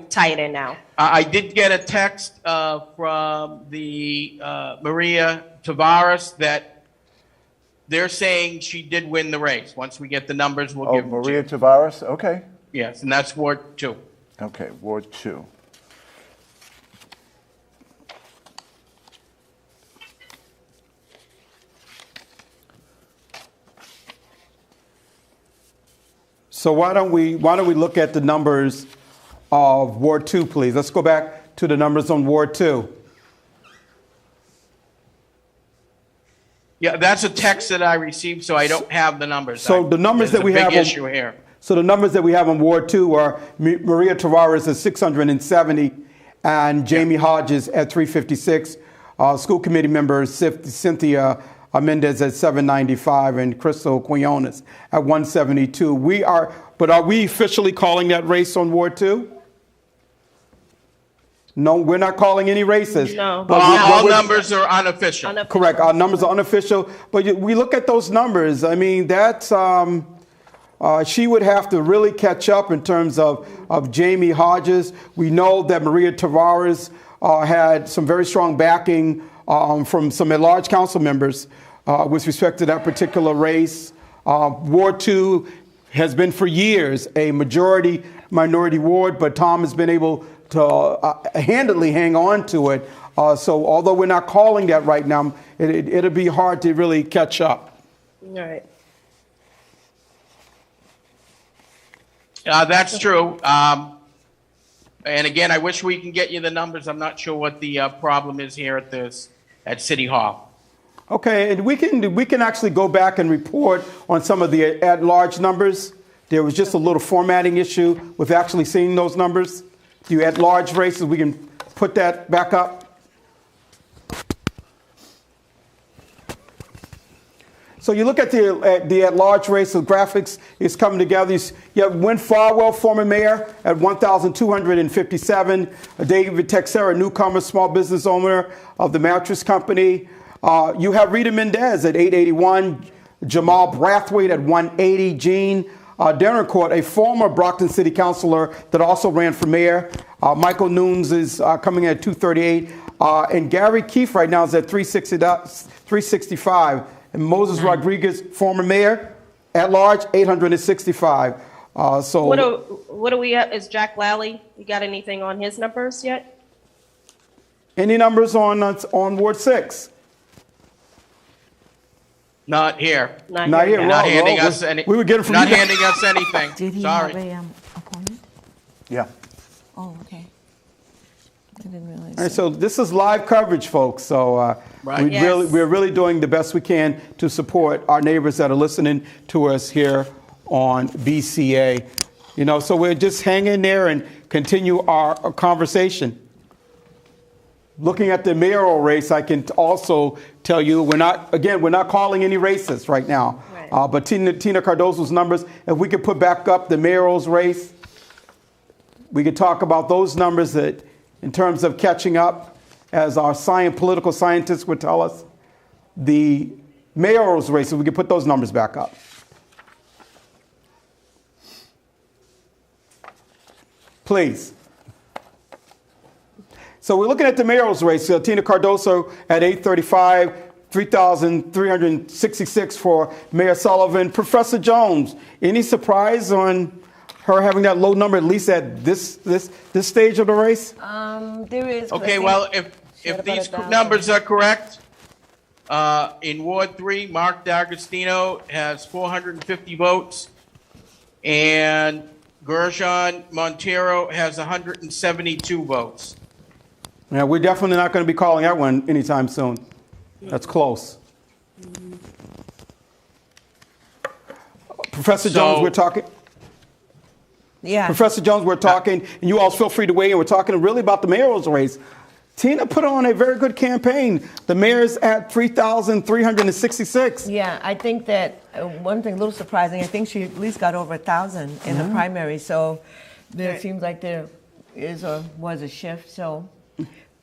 tie it in now. I did get a text from the Maria Tavares that they're saying she did win the race. Once we get the numbers, we'll give them to Maria you. Tavares, okay. Yes, and that's Ward 2. Okay, Ward 2. So why don't we look at the numbers of Ward 2, please? Let's go back to the numbers on Ward 2. Yeah, that's a text that I received, so I don't have the numbers. So the numbers that we have big issue here. So the numbers that we have on Ward 2 are Maria Tavares at 670 and Jamie Hodges at 356. School committee members Cynthia Mendez at 795 and Crystal Quinones at 172. But are we officially calling that race on Ward 2? No, we're not calling any races. No. All numbers are unofficial. Correct. Our numbers are unofficial. But we look at those numbers. I mean, that's she would have to really catch up in terms of Jamie Hodges. We know that Maria Tavares had some very strong backing from some at-large council members with respect to that particular race. Ward 2 has been for years a majority minority ward, but Tom has been able to handedly hang on to it. So although we're not calling that right now, it'll be hard to really catch up. All right. That's true. And again, I wish we can get you the numbers. I'm not sure what the problem is here at City Hall. Okay, and we can actually go back and report on some of the at-large numbers. There was just a little formatting issue with actually seeing those numbers. The at-large races, we can put that back up. So you look at the at-large race, the graphics is coming together. You have Win Farwell, former mayor, at 1,257. David Texera, newcomer, small business owner of the mattress company. You have Rita Mendez at 881. Jamal Brathwaite at 180. Gene Derencourt, a former Brockton city councilor that also ran for mayor. Michael Nunes is coming at 238. And Gary Keefe right now is at 365. And Moses Rodriguez, former mayor, at large, 865. So What do we have? Is Jack Lally? You got anything on his numbers yet? any numbers on Ward 6? Not here. Not here. You're not Well, handing well, us any. we would get it from not you. handing us anything. Did he Sorry. have a appointment? Yeah. Oh, okay. I didn't realize. All right, so this is live coverage, folks. So Right. Yes. we're really doing the best we can to support our neighbors that are listening to us here on BCA. You know, so we're just hang in there and continue our conversation. Looking at the mayoral race, I can also tell you we're not calling any races right now. Right. But Tina Cardozo's numbers, if we could put back up the mayoral's race, we could talk about those numbers that, in terms of catching up, as our political scientists would tell us, the mayoral's race, if we could put those numbers back up. Please. So we're looking at the mayoral's race. Tina Cardozo at 835, 3,366 for Mayor Sullivan. Professor Jones, any surprise on her having that low number, at least at this stage of the race? There is. Okay, well, if these numbers are correct, in Ward 3, Mark D'Agostino has 450 votes, and Gershon Montero has 172 votes. Yeah, we're definitely not going to be calling that one anytime soon. That's close. Professor Jones, we're talking. Yeah. Professor Jones, we're talking, and you all feel free to weigh in. We're talking really about the mayoral's race. Tina put on a very good campaign. The mayor's at 3,366. Yeah, I think that one thing a little surprising, I think she at least got over 1,000 in the primary. So there seems like there is or was a shift. So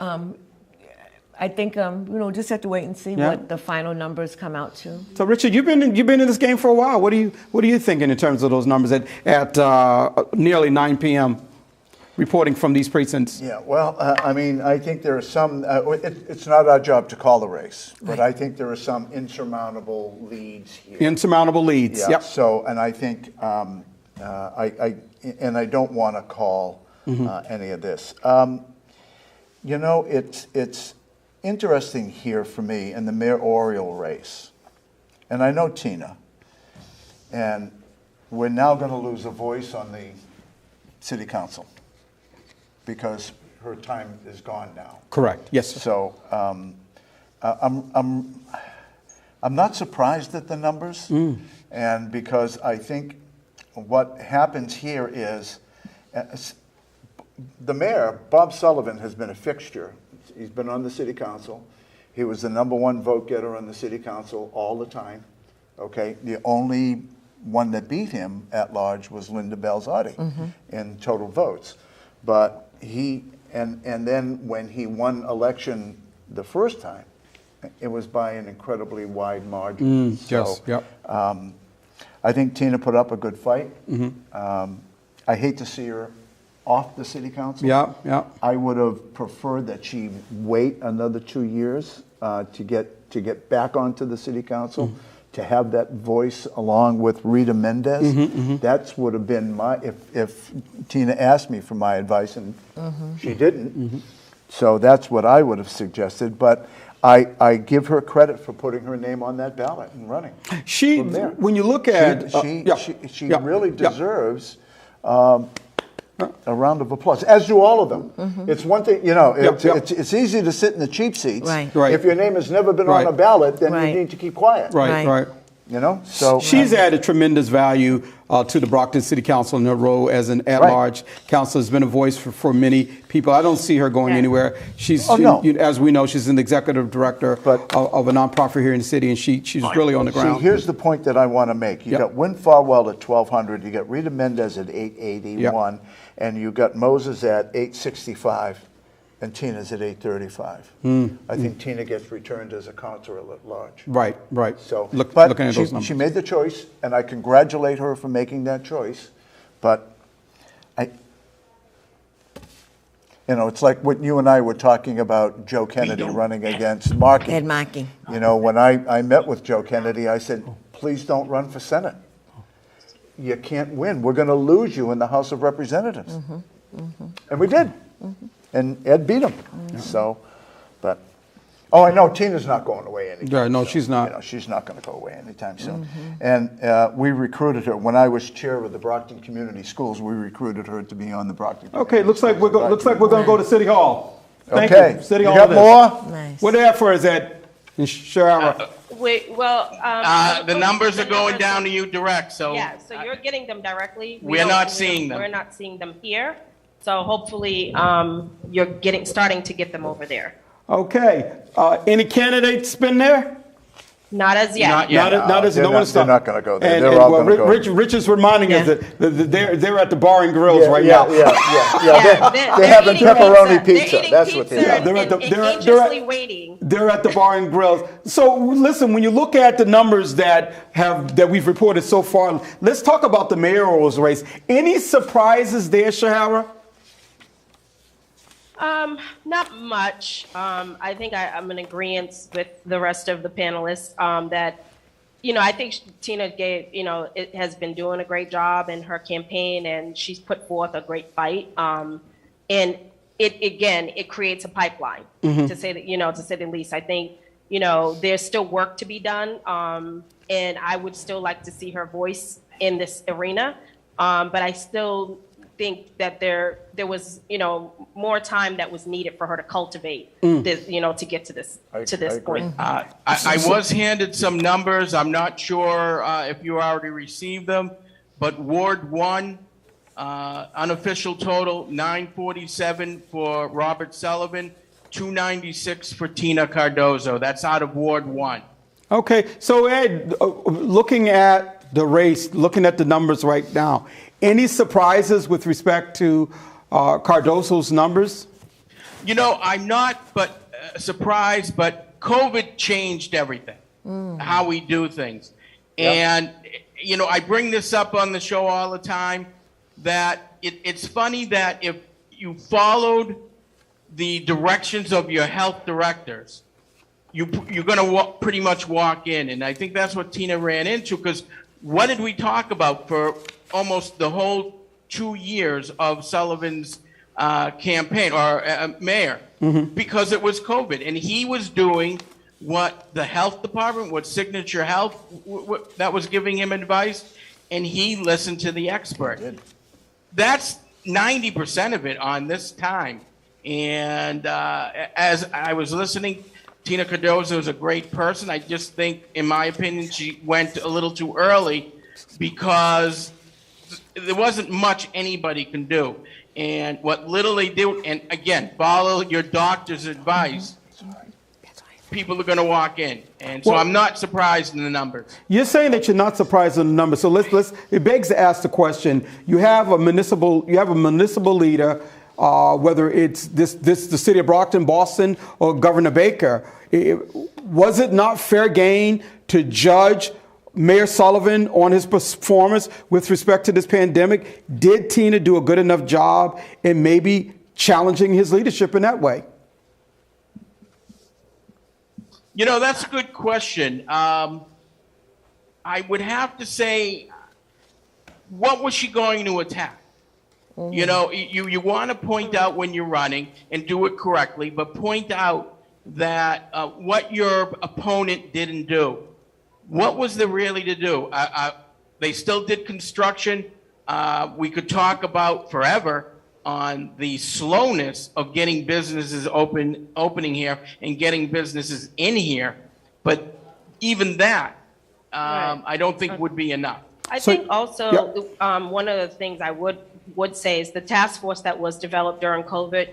I think just have to wait and see what the final numbers come out to. So Richard, you've been in this game for a while. What are you thinking in terms of those numbers at nearly 9 p.m. reporting from these precincts? Yeah, well, I mean, I think there are some, it's not our job to call the race, but I think there are some insurmountable leads here. Insurmountable leads. Yeah, Yep. so, and I think, I don't want to call any of this. It's interesting here for me in the mayoral race, and I know Tina, and we're now going to lose a voice on the city council because her time is gone now. Correct. Yes, sir. So I'm not surprised at the numbers, and because I think what happens here is the mayor, Bob Sullivan, has been a fixture. He's been on the city council. He was the #1 vote getter on the city council all the time. Okay, the only one that beat him at large was Linda Belzotti in total votes. But and then when he won election the first time, it was by an incredibly wide margin. Yes. Yep. I think Tina put up a good fight. I hate to see her off the city council. Yeah. I would have preferred that she wait another 2 years to get back onto the city council to have that voice along with Rita Mendez. That's would have been my, if Tina asked me for my advice, and she didn't. So that's what I would have suggested. But I give her credit for putting her name on that ballot and running. She, from there. when you look at, She really deserves a round of applause, as do all of them. It's one thing, you know, it's easy to sit in the cheap seats. Right. Right. If your name has never been on a ballot, then you need to keep quiet. right, right. You know, so She's added tremendous value to the Brockton City Council in her role as an at-large council. Has been a voice for many people. I don't see her going anywhere. She's, as we know, she's an executive director of a nonprofit here in the city, and she's really on the ground. See, here's the point that I want to make. You got Win Farwell at 1,200. You got Rita Mendez at 881, and you got Moses at 865. And Tina's at 835. I think Tina gets returned as a councilor at large. Right, right. So, looking but at those numbers. she made the choice, and I congratulate her for making that choice. But you know, it's like what you and I were talking about Joe Kennedy running against Markey. Ed Markey. You know, when I met with Joe Kennedy, I said, please don't run for Senate. You can't win. We're going to lose you in the House of Representatives. And we did. And Ed beat him. So, but, I know Tina's not going away anytime No, soon. she's not. You know, she's not going to go away anytime soon. And we recruited her when I was chair of the Brockton Community Schools. We recruited her to be on the Brockton. Okay, looks like we're going to go to City Hall. Thank Okay. you. City You Hall. got more? Nice. What they for is that in Shara? Wait, well, The numbers are going down to you direct, so. Yeah, so you're getting them directly. We're not seeing them. We're not seeing them here. So hopefully, you're starting to get them over there. Okay. Any candidates been there? Not as yet. Not yet. Not as they're no not- one's they're not gonna go there. They're all gonna go. Rich is reminding us that they're at the bar and grills right now. Yeah, They're having eating pepperoni They're pizza. eating That's what pizza they're They're at the- and they're- anxiously waiting. They're at the bar and grills. So listen, when you look at the numbers that we've reported so far, let's talk about the mayoral race. Any surprises there, Shahara? Not much. I think I'm in agreement with the rest of the panelists that, I think Tina it has been doing a great job in her campaign, and she's put forth a great fight. And it creates a pipeline, to say the least. I think, there's still work to be done. And I would still like to see her voice in this arena. But I still think that there was more time that was needed for her to cultivate this, to get to this point. I was handed some numbers. I'm not sure if you already received them, but Ward 1, unofficial total, 947 for Robert Sullivan, 296 for Tina Cardozo. That's out of Ward 1. Okay, so Ed, looking at the race, looking at the numbers right now, any surprises with respect to Cardozo's numbers? I'm not surprised, but COVID changed everything, how we do things. And, I bring this up on the show all the time, that it's funny that if you followed the directions of your health directors, you're going to pretty much walk in. And I think that's what Tina ran into, because what did we talk about for almost the whole 2 years of Sullivan's campaign, or mayor? Because it was COVID. And he was doing what the health department, what Signature Health, that was giving him advice, and he listened to the expert. That's 90% of it on this time. And as I was listening, Tina Cardozo is a great person. I just think, in my opinion, she went a little too early because there wasn't much anybody can do. And what little they do, and again, follow your doctor's advice, people are going to walk in. And so I'm not surprised in the numbers. You're saying that you're not surprised in the numbers. So it begs to ask the question. You have a municipal leader, whether it's the city of Brockton, Boston, or Governor Baker. Was it not fair game to judge Mayor Sullivan on his performance with respect to this pandemic? Did Tina do a good enough job in maybe challenging his leadership in that way? That's a good question. I would have to say, what was she going to attack? You know, you want to point out when you're running and do it correctly, but point out that what your opponent didn't do. What was there really to do? They still did construction. We could talk about forever on the slowness of getting businesses opening here and getting businesses in here, but even that, I don't think would be enough. I think also one of the things I would say is the task force that was developed during COVID.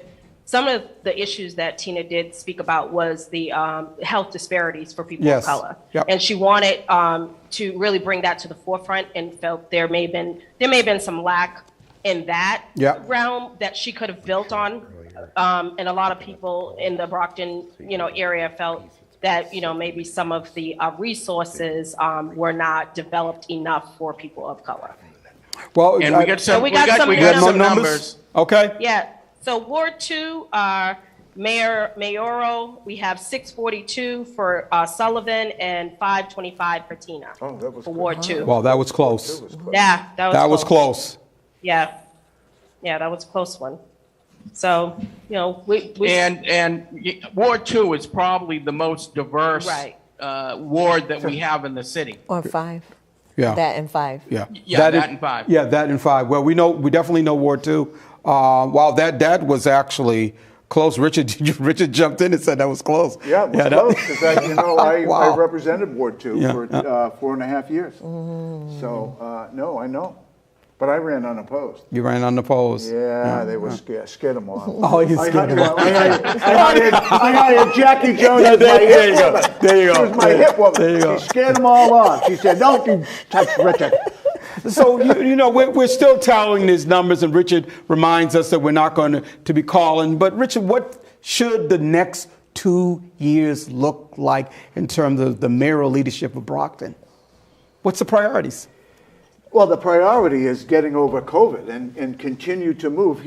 Some of the issues that Tina did speak about was the health disparities for people of color, and she wanted to really bring that to the forefront, and felt there may have been some lack in that realm that she could have built on, and a lot of people in the Brockton area felt that maybe some of the resources were not developed enough for people of color. Well, and we got some numbers. Okay. Yeah. So Ward 2, mayoral, we have 642 for Sullivan and 525 for Tina. Oh, that was for Ward 2. Well, that was close. Yeah, that was close. Yeah, that was a close one. So we and Ward 2 is probably the most diverse ward that we have in the city. Or 5. Yeah. That and 5. Yeah, that and 5. Yeah, that and 5. Well, we definitely know Ward 2. Wow, that was actually close. Richard jumped in and said that was close. Yeah, it was close, because I represented Ward 2 for 4.5 years. So, no, I know. But I ran unopposed. You ran unopposed. Yeah, they were scared them off. Oh, you scared them off. I hired Jackie Jones as my hip woman. There you go. She was my hip woman. There you go. She scared them all off. She said, "Don't you touch Richard." So, we're still tallying these numbers, and Richard reminds us that we're not going to be calling. But, Richard, what should the next 2 years look like in terms of the mayoral leadership of Brockton? What's the priorities? Well, the priority is getting over COVID and continue to move.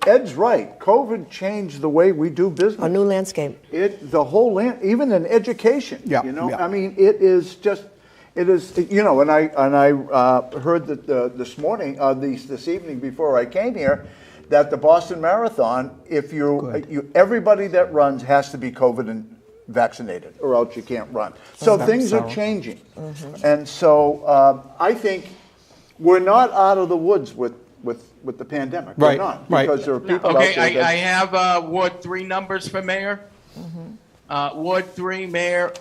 Ed's right. COVID changed the way we do business. A new landscape. The whole land, even in education. I mean, it is, and I heard that this morning, this evening before I came here, that the Boston Marathon, everybody that runs has to be COVID and vaccinated, or else you can't run. So things are changing, and so I think we're not out of the woods with the pandemic. Right, we're not, right. Because there are people Okay, out there I have Ward 3 numbers for mayor. Ward 3 mayor,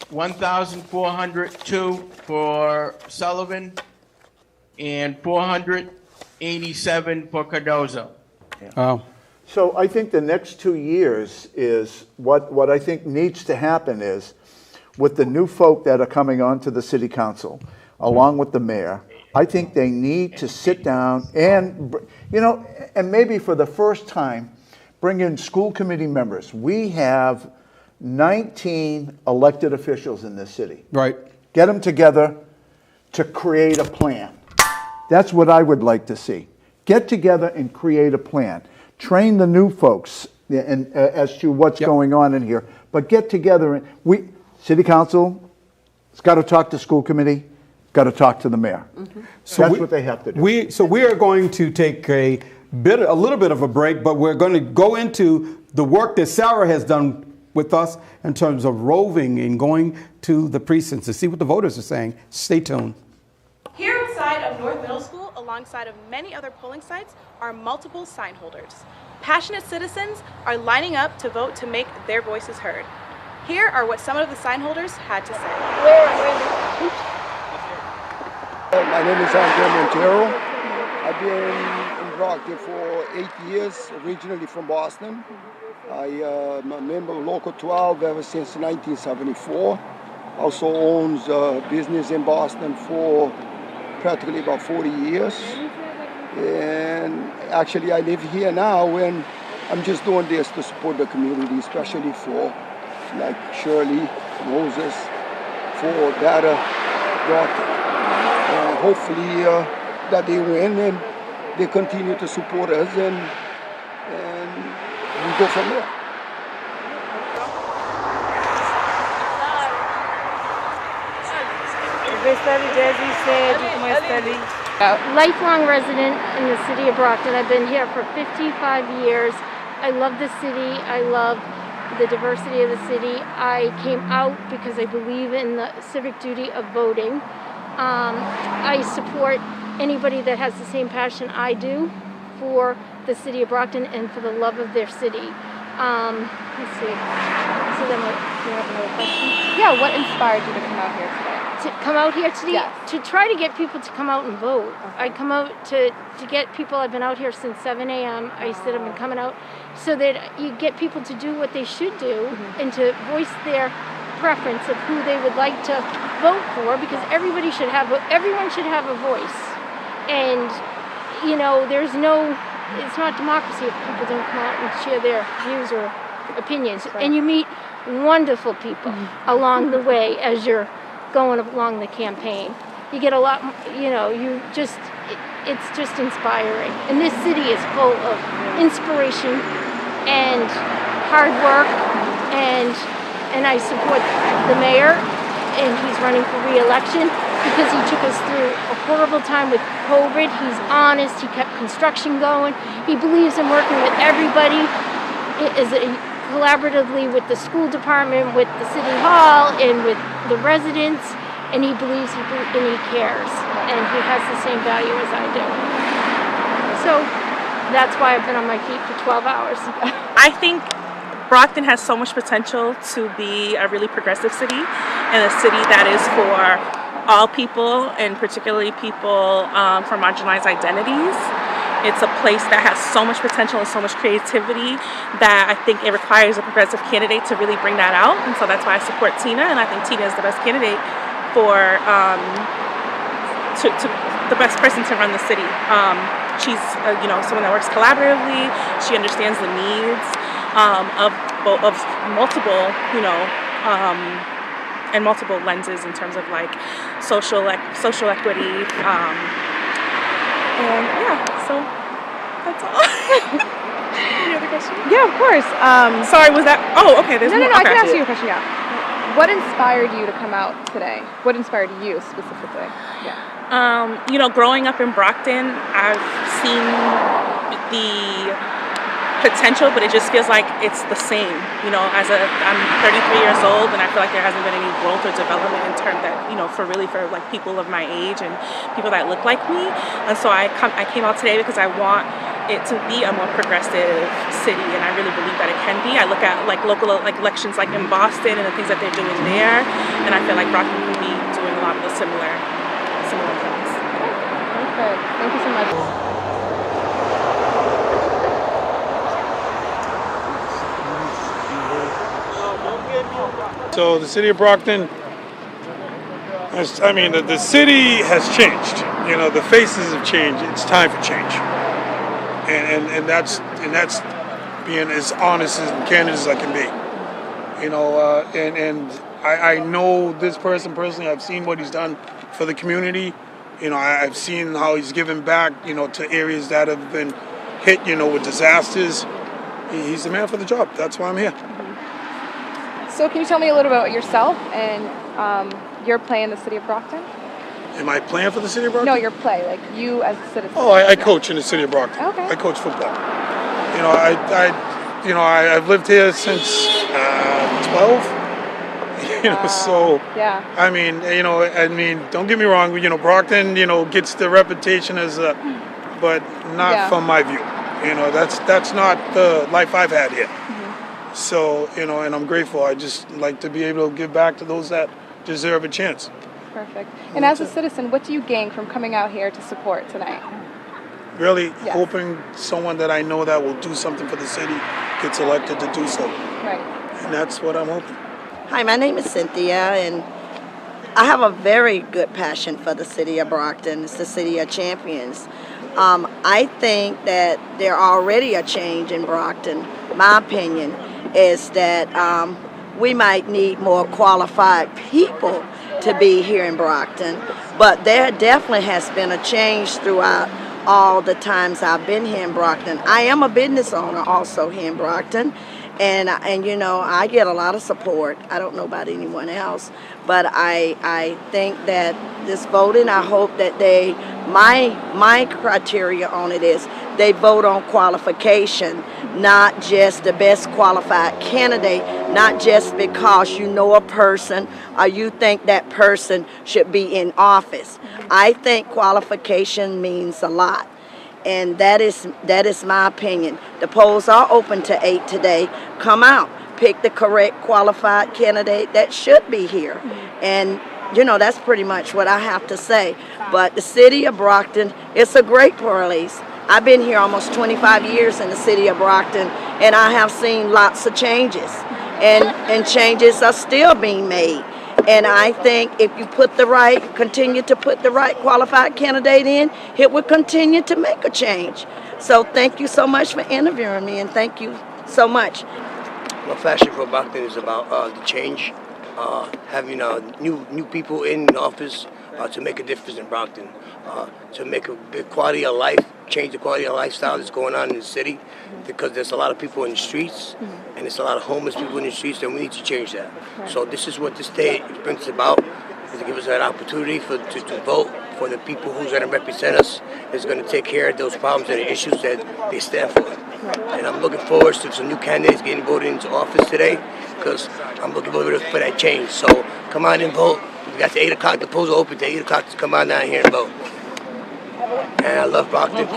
1,402 for Sullivan and 487 for Cardozo. Oh. So I think the next 2 years is what I think needs to happen is, with the new folk that are coming onto the city council, along with the mayor, I think they need to sit down and, and maybe for the first time, bring in school committee members. We have 19 elected officials in this city. Right. Get them together to create a plan. That's what I would like to see. Get together and create a plan. Train the new folks as to what's going on in here. But get together. And city council has got to talk to school committee, got to talk to the mayor. So that's what they have to do. We are going to take a little bit of a break, but we're going to go into the work that Sarah has done with us in terms of roving and going to the precincts to see what the voters are saying. Stay tuned. Here inside of North Middle School, alongside of many other polling sites, are multiple sign holders. Passionate citizens are lining up to vote to make their voices heard. Here are what some of the sign holders had to say. My name is Andre Montero. I've been in Brockton for 8 years, originally from Boston. I'm a member of Local 12 ever since 1974. Also owns a business in Boston for practically about 40 years. And actually I live here now, and I'm just doing this to support the community, especially for like Shirley, Moses, for Data, Brockton. And hopefully that they win and they continue to support us, and we go from there. Lifelong resident in the city of Brockton. I've been here for 55 years. I love the city. I love the diversity of the city. I came out because I believe in the civic duty of voting. I support anybody that has the same passion I do for the city of Brockton and for the love of their city. Let's see. So then, do you have another question? Yeah, what inspired you to come out here today? To come out here today? Yes. To try to get people to come out and vote. Okay. I come out to get people. I've been out here since 7 a.m. I said I've been coming out so that you get people to do what they should do and to voice their preference of who they would like to vote for, because everyone should have a voice. And you know, it's not democracy if people don't come out and share their views or opinions. Right. And you meet wonderful people along the way as you're going along the campaign. You get a lot, you know, it's just inspiring. And this city is full of inspiration and hard work, and I support the mayor, and he's running for re-election because he took us through a horrible time with COVID. He's honest, he kept construction going, he believes in working with everybody, collaboratively with the school department, with the city hall, and with the residents, and he believes and he cares, and he has the same value as I do. So that's why I've been on my feet for 12 hours. I think Brockton has so much potential to be a really progressive city, and a city that is for all people, and particularly people from marginalized identities. It's a place that has so much potential and so much creativity that I think it requires a progressive candidate to really bring that out. And so that's why I support Tina, and I think Tina is the best candidate for the best person to run the city. She's you know, someone that works collaboratively. She understands the needs of multiple, you know, and multiple lenses in terms of like social equity. And yeah, so that's all. Any other questions? Yeah, of course. Sorry, was that? Oh, okay. There's no, more. I Okay. can ask you a question. Yeah. What inspired you to come out today? What inspired you specifically? Yeah. You know, growing up in Brockton, I've seen the potential, but it just feels like it's the same. You know, I'm 33 years old, and I feel like there hasn't been any growth or development in terms that, you know, for like people of my age and people that look like me. And so I came out today because I want it to be a more progressive city, and I really believe that it can be. I look at like local elections like in Boston and the things that they're doing there, and I feel like Brockton can be doing a lot of the similar things. Okay. Thank you so much. So the city of Brockton, the city has changed. You know, the faces have changed. It's time for change, and that's being as honest and candid as I can be. You know, and I know this person personally. I've seen what he's done for the community. You know, I've seen how he's given back, you know, to areas that have been hit, you know, with disasters. He's the man for the job. That's why I'm here. So can you tell me a little about yourself and your play in the city of Brockton? Am I playing for the city of Brockton? No, your play, like you as a citizen. Oh, I coach in the city of Brockton. Okay. I coach football. You know, I've lived here since 12. You know, so yeah. I mean, don't get me wrong. You know, Brockton, you know, gets the reputation as but not from my view. You know, that's not the life I've had here. So, you know, and I'm grateful. I just like to be able to give back to those that deserve a chance. Perfect. And as a citizen, what do you gain from coming out here to support tonight? Really hoping someone that I know that will do something for the city gets elected to do so. Right. And that's what I'm hoping. Hi, my name is Cynthia, and I have a very good passion for the city of Brockton. It's the city of champions. I think that there already a change in Brockton. My opinion is that we might need more qualified people to be here in Brockton, but there definitely has been a change throughout all the times I've been here in Brockton. I am a business owner also here in Brockton, And you know, I get a lot of support. I don't know about anyone else, but I think that this voting, I hope that my criteria on it is they vote on qualification, not just the best qualified candidate, not just because you know a person or you think that person should be in office. I think qualification means a lot. And that is my opinion. The polls are open to 8 today. Come out, pick the correct qualified candidate that should be here. And you know, that's pretty much what I have to say. But the city of Brockton, it's a great place. I've been here almost 25 years in the city of Brockton, and I have seen lots of changes. And changes are still being made. And I think if you continue to put the right qualified candidate in, it will continue to make a change. So thank you so much for interviewing me, and thank you so much. My passion for Brockton is about the change, having new people in office to make a difference in Brockton, to make a big quality of life, change the quality of lifestyle that's going on in the city, because there's a lot of people in the streets, and there's a lot of homeless people in the streets, and we need to change that. So this is what this day brings about, is to give us an opportunity to vote for the people who's going to represent us, is going to take care of those problems and the issues that they stand for. And I'm looking forward to some new candidates getting voted into office today, because I'm looking forward for that change. So come on and vote. We got the 8 o'clock, the polls are open to 8 o'clock to come on down here and vote. And I love Brockton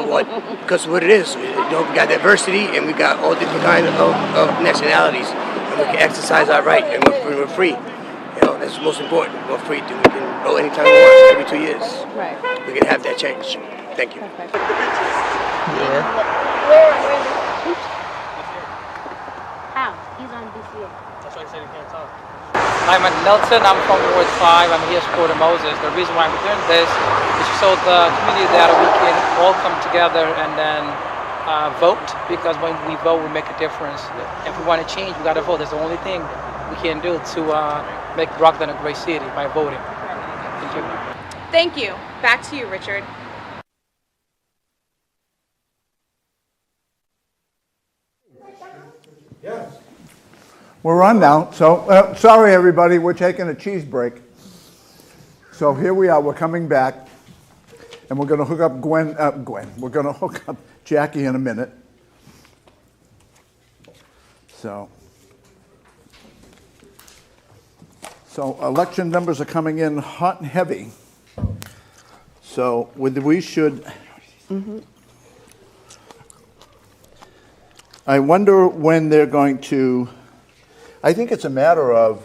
because of what it is. You know, we got diversity, and we got all different kinds of nationalities, and we can exercise our right, and we're free. You know, that's most important. We're free. We can vote anytime we want, every 2 years. Right. We can have that change. Thank you. How? He's on BCA. That's why I said he can't talk. I'm at Nelson. I'm from Ward 5. I'm here supporting Moses. The reason why I'm doing this is so the community that we can all come together and then vote, because when we vote, we make a difference. If we want to change, we got to vote. That's the only thing we can do to make Brockton a great city, by voting. Thank you. Thank you. Back to you, Richard. We're on now. So, sorry everybody, we're taking a cheese break. So here we are, we're coming back, and we're going to hook up we're going to hook up Jackie in a minute. So election numbers are coming in hot and heavy. So we should, I wonder when they're going to, I think it's a matter of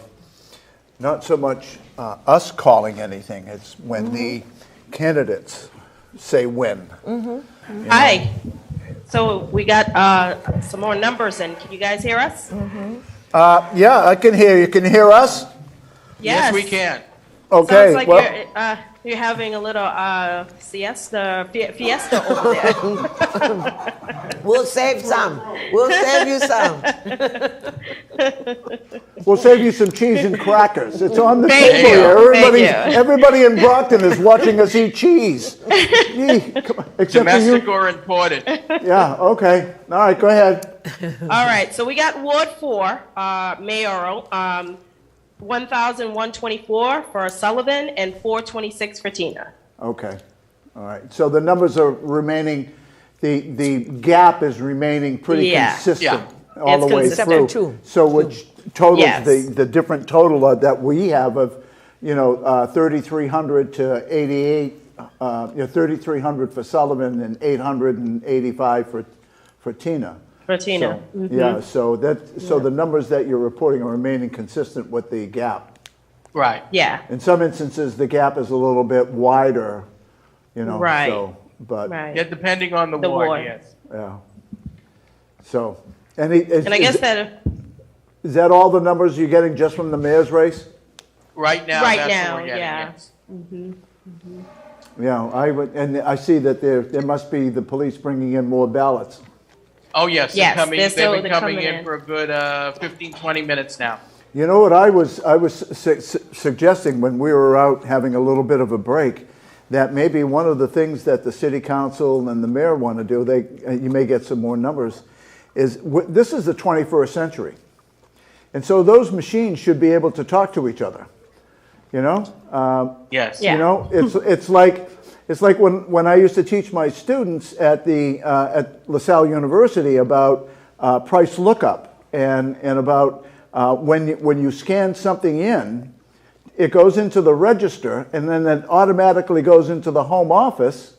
not so much us calling anything, it's when the candidates say when. Hi. So we got some more numbers in. Can you guys hear us? Yeah, I can hear you. Can you hear us? Yes, we can. Okay. Sounds like you're having a little fiesta over there. We'll save some. We'll save you some. We'll save you some cheese and crackers. It's on the Thank table you. here. Thank you. Everybody in Brockton is watching us eat cheese. Gee, come on. Except for Domestic you. or imported? Yeah, okay. All right, go ahead. All right, so we got Ward 4, mayoral, 1,124 for Sullivan and 426 for Tina. Okay. All right. So the numbers are remaining, the gap is remaining pretty consistent all the way through. So which totals the different total that we have of, 3,300 to 88, 3,300 for Sullivan and 885 for Tina. For Tina. So, yeah, so the numbers that you're reporting are remaining consistent with the gap. Right. Yeah. In some instances, the gap is a little bit wider, Right. So, but Yeah, depending on the ward, yes. yeah. So, And I guess is that all the numbers you're getting just from the mayor's race? Right now, Right that's now, what we're getting, yeah. yes. Yeah, and I see that there must be the police bringing in more ballots. Oh, yes. Yes, They've been they're coming coming in in. for a good 15, 20 minutes now. You know what I was suggesting when we were out having a little bit of a break, that maybe one of the things that the city council and the mayor want to do, you may get some more numbers, this is the 21st century. And so those machines should be able to talk to each other, you know? Yes. You know, it's like when I used to teach my students at LaSalle University about price lookup and about when you scan something in, it goes into the register and then it automatically goes into the home office,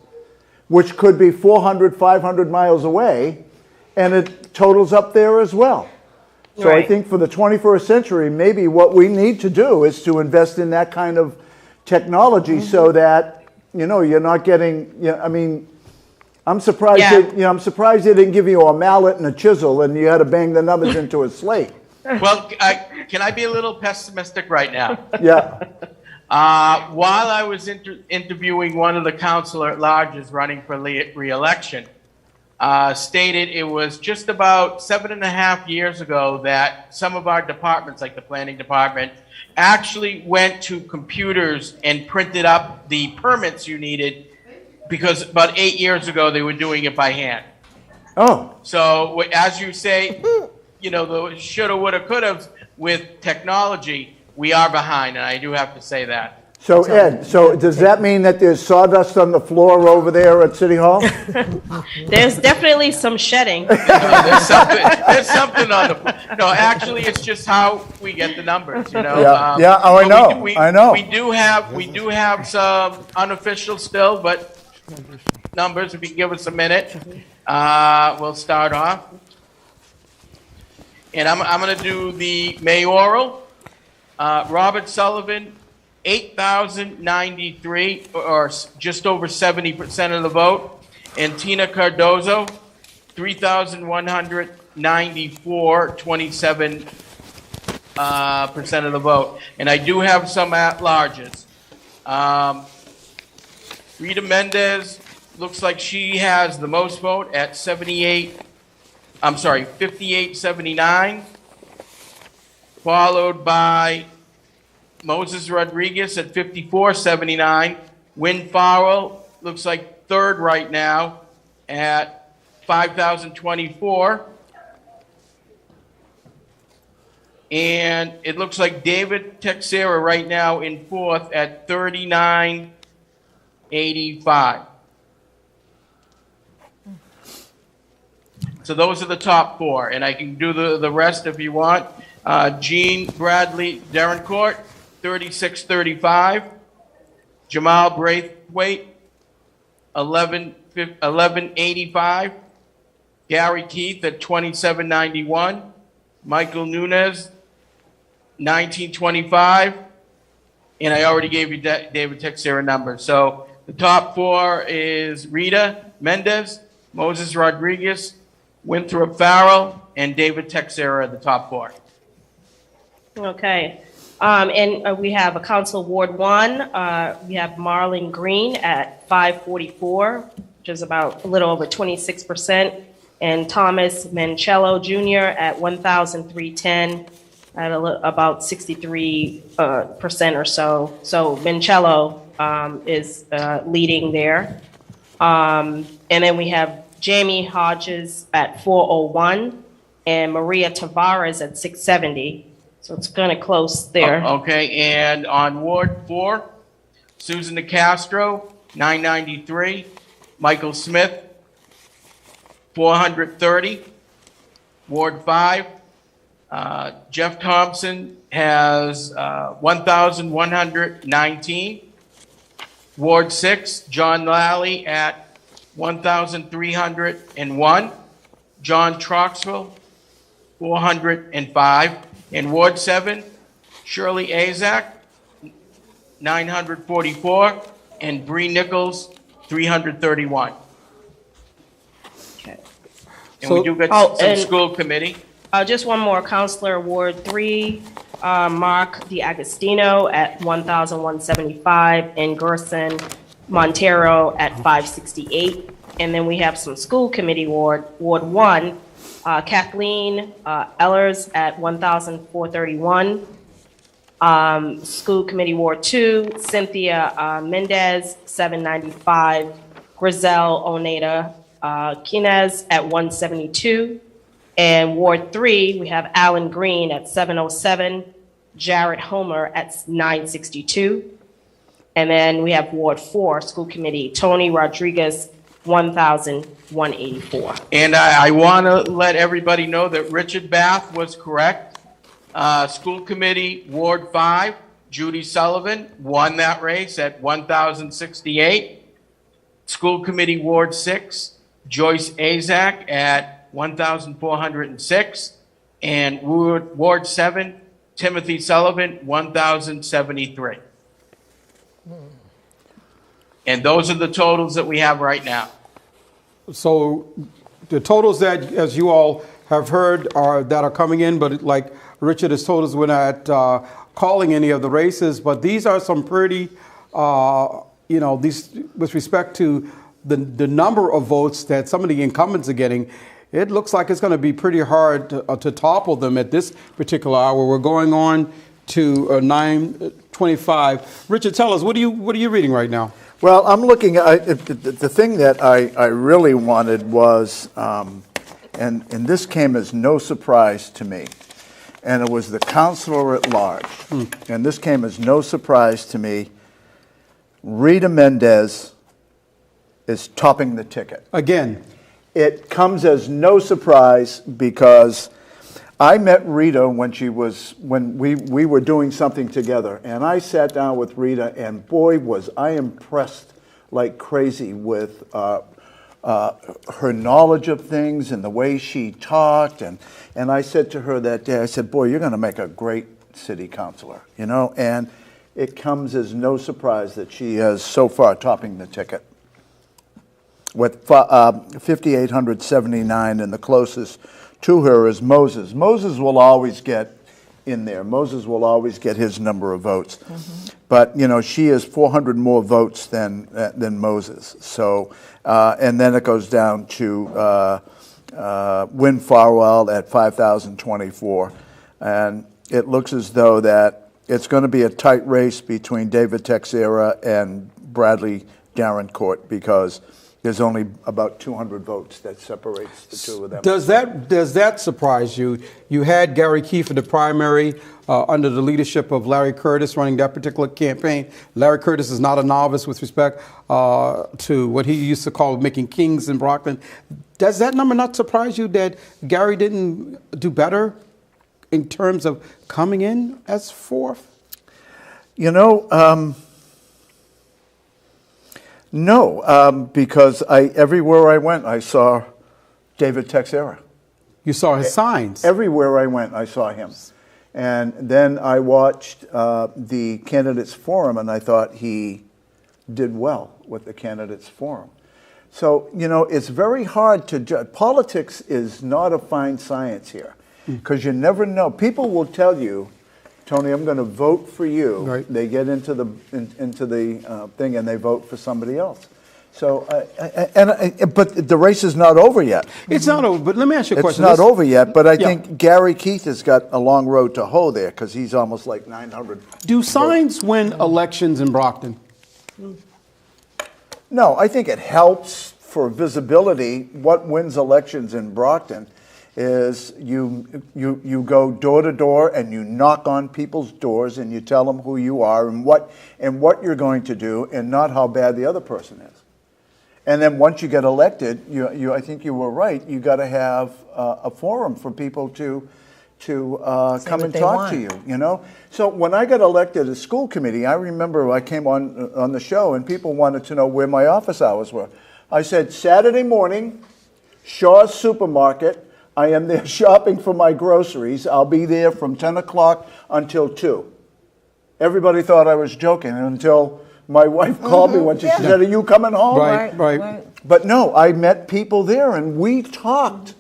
which could be 400, 500 miles away, and it totals up there as well. So Right. I think for the 21st century, maybe what we need to do is to invest in that kind of technology so that, you know, you're not getting, you know, I mean, I'm surprised I'm surprised they didn't give you a mallet and a chisel and you had to bang the numbers into a slate. Well, can I be a little pessimistic right now? Yeah. While I was interviewing one of the councilor at larges running for re-election, stated it was just about 7.5 years ago that some of our departments, like the planning department, actually went to computers and printed up the permits you needed, because about 8 years ago they were doing it by hand. Oh. So as you say, you know, the shoulda, woulda, coulda with technology, we are behind, and I do have to say that. So Ed, so does that mean that there's sawdust on the floor over there at City Hall? There's definitely some shedding. There's something on the. No, actually, it's just how we get the numbers. You know. Yeah. Oh, I know. I know. We do have some unofficial still, but numbers. If you give us a minute, we'll start off. And I'm going to do the mayoral. Robert Sullivan, 8,093, or just over 70% of the vote. And Tina Cardozo, 3,194, 27% of the vote. And I do have some at-larges. Rita Mendez looks like she has the most vote at 5879, followed by Moses Rodriguez at 5479. Wynn Farrell looks like third right now at 5,024. And it looks like David Texera right now in fourth at 3985. So those are the top four, and I can do the rest if you want. Gene Bradley Derencourt, 3635. Jamal Braithwaite, 1185. Gary Keith at 2791. Michael Nunez, 1925. And I already gave you David Texera numbers. So the top four is Rita Mendez, Moses Rodriguez, Winthrop Farrell, and David Texera are the top four. Okay. And we have a Council Ward 1. We have Marlon Green at 544, which is about a little over 26%. And Thomas Mancello Jr. at 1,310 at about 63% or so. So Mancello is leading there. And then we have Jamie Hodges at 401 and Maria Tavares at 670. So it's kind of close there. Okay, and on Ward 4, Susan DeCastro, 993. Michael Smith, 430. Ward 5, Jeff Thompson has 1,119. Ward 6, John Lally at 1,301. John Troxville, 405. In Ward 7, Shirley Azak, 944. And Bree Nichols, 331. Okay. And we do get some school committee. Just one more. Councilor Ward 3, Mark DiAgostino at 1,175, and Gerson Montero at 568. And then we have some school committee Ward 1, Kathleen Ellers at 1,431. School committee Ward 2, Cynthia Mendez, 795. Grizel Oneda Quinez at 172. And Ward 3, we have Alan Green at 707, Jared Homer at 962. And then we have Ward 4, School Committee, Tony Rodriguez, 1,184. And I want to let everybody know that Richard Bath was correct. School Committee, Ward 5, Judy Sullivan won that race at 1,068. School Committee, Ward 6, Joyce Azak at 1,406. And Ward 7, Timothy Sullivan, 1,073. And those are the totals that we have right now. So the totals that, as you all have heard, that are coming in, but like Richard has told us, we're not calling any of the races, but these are some pretty, these with respect to the number of votes that some of the incumbents are getting. It looks like it's going to be pretty hard to topple them at this particular hour. We're going on to 9:25. Richard, tell us, what are you reading right now? Well, I'm looking at the thing that I really wanted was, and this came as no surprise to me, and it was the counselor at large. And this came as no surprise to me. Rita Mendez is topping the ticket. Again. It comes as no surprise because I met Rita when we were doing something together, and I sat down with Rita, and boy, was I impressed like crazy with her knowledge of things and the way she talked. And I said to her that day, I said, boy, you're going to make a great city councilor, and it comes as no surprise that she is so far topping the ticket with 5,879, and the closest to her is Moses. Moses will always get in there. Moses will always get his number of votes. But, she has 400 more votes than Moses. So, and then it goes down to Win Farwell at 5,024. And it looks as though that it's going to be a tight race between David Texera and Bradley Darencourt, because there's only about 200 votes that separates the two of them. Does that surprise you? You had Gary Keefe in the primary under the leadership of Larry Curtis running that particular campaign. Larry Curtis is not a novice with respect to what he used to call making kings in Brockton. Does that number not surprise you that Gary didn't do in terms of coming in as fourth? No, because everywhere I went, I saw David Texera. You saw his signs? Everywhere I went, I saw him. And then I watched the candidates forum, and I thought he did well with the candidates forum. So, it's very hard to judge. Politics is not a fine science here, because you never know. People will tell you, Tony, I'm going to vote for you. Right. They get into the thing and they vote for somebody else. So, but the race is not over yet. It's not over, but let me ask you a question. It's not over yet, but I think Gary Keith has got a long road to hoe there, because he's almost like 900. Do signs win elections in Brockton? No, I think it helps for visibility. What wins elections in Brockton is you go door to door and you knock on people's doors and you tell them who you are and what you're going to do, and not how bad the other person is. And then once you get elected, I think you were right. You got to have a forum for people to come and talk to you. So when I got elected as school committee, I remember I came on the show and people wanted to know where my office hours were. I said Saturday morning, Shaw's Supermarket. I am there shopping for my groceries. I'll be there from 10 o'clock until 2. Everybody thought I was joking until my wife called me when she said, are you coming home? Right. But no, I met people there and we talked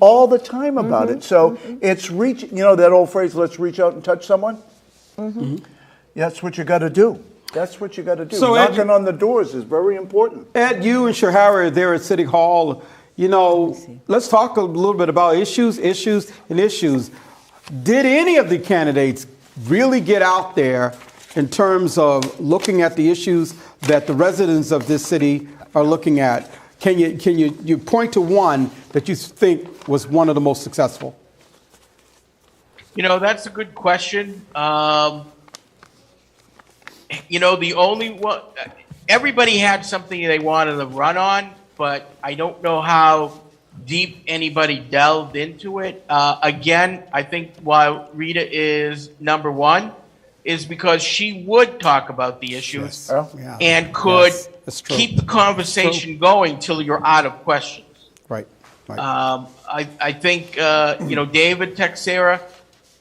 all the time about it. So it's that old phrase, let's reach out and touch someone? That's what you got to do. That's what you got to do. So knocking on the doors is very important. Ed, you and Shahara are there at City Hall. Let's talk a little bit about issues. Did any of the candidates really get out there in terms of looking at the issues that the residents of this city are looking at? Can you point to one that you think was one of the most successful? You know, that's a good question. You know, the only one, everybody had something they wanted to run on, but I don't know how deep anybody delved into it. Again, I think why Rita is number one is because she would talk about the issues and could keep the conversation going till you're out of questions. Right. I think, you know, David Texera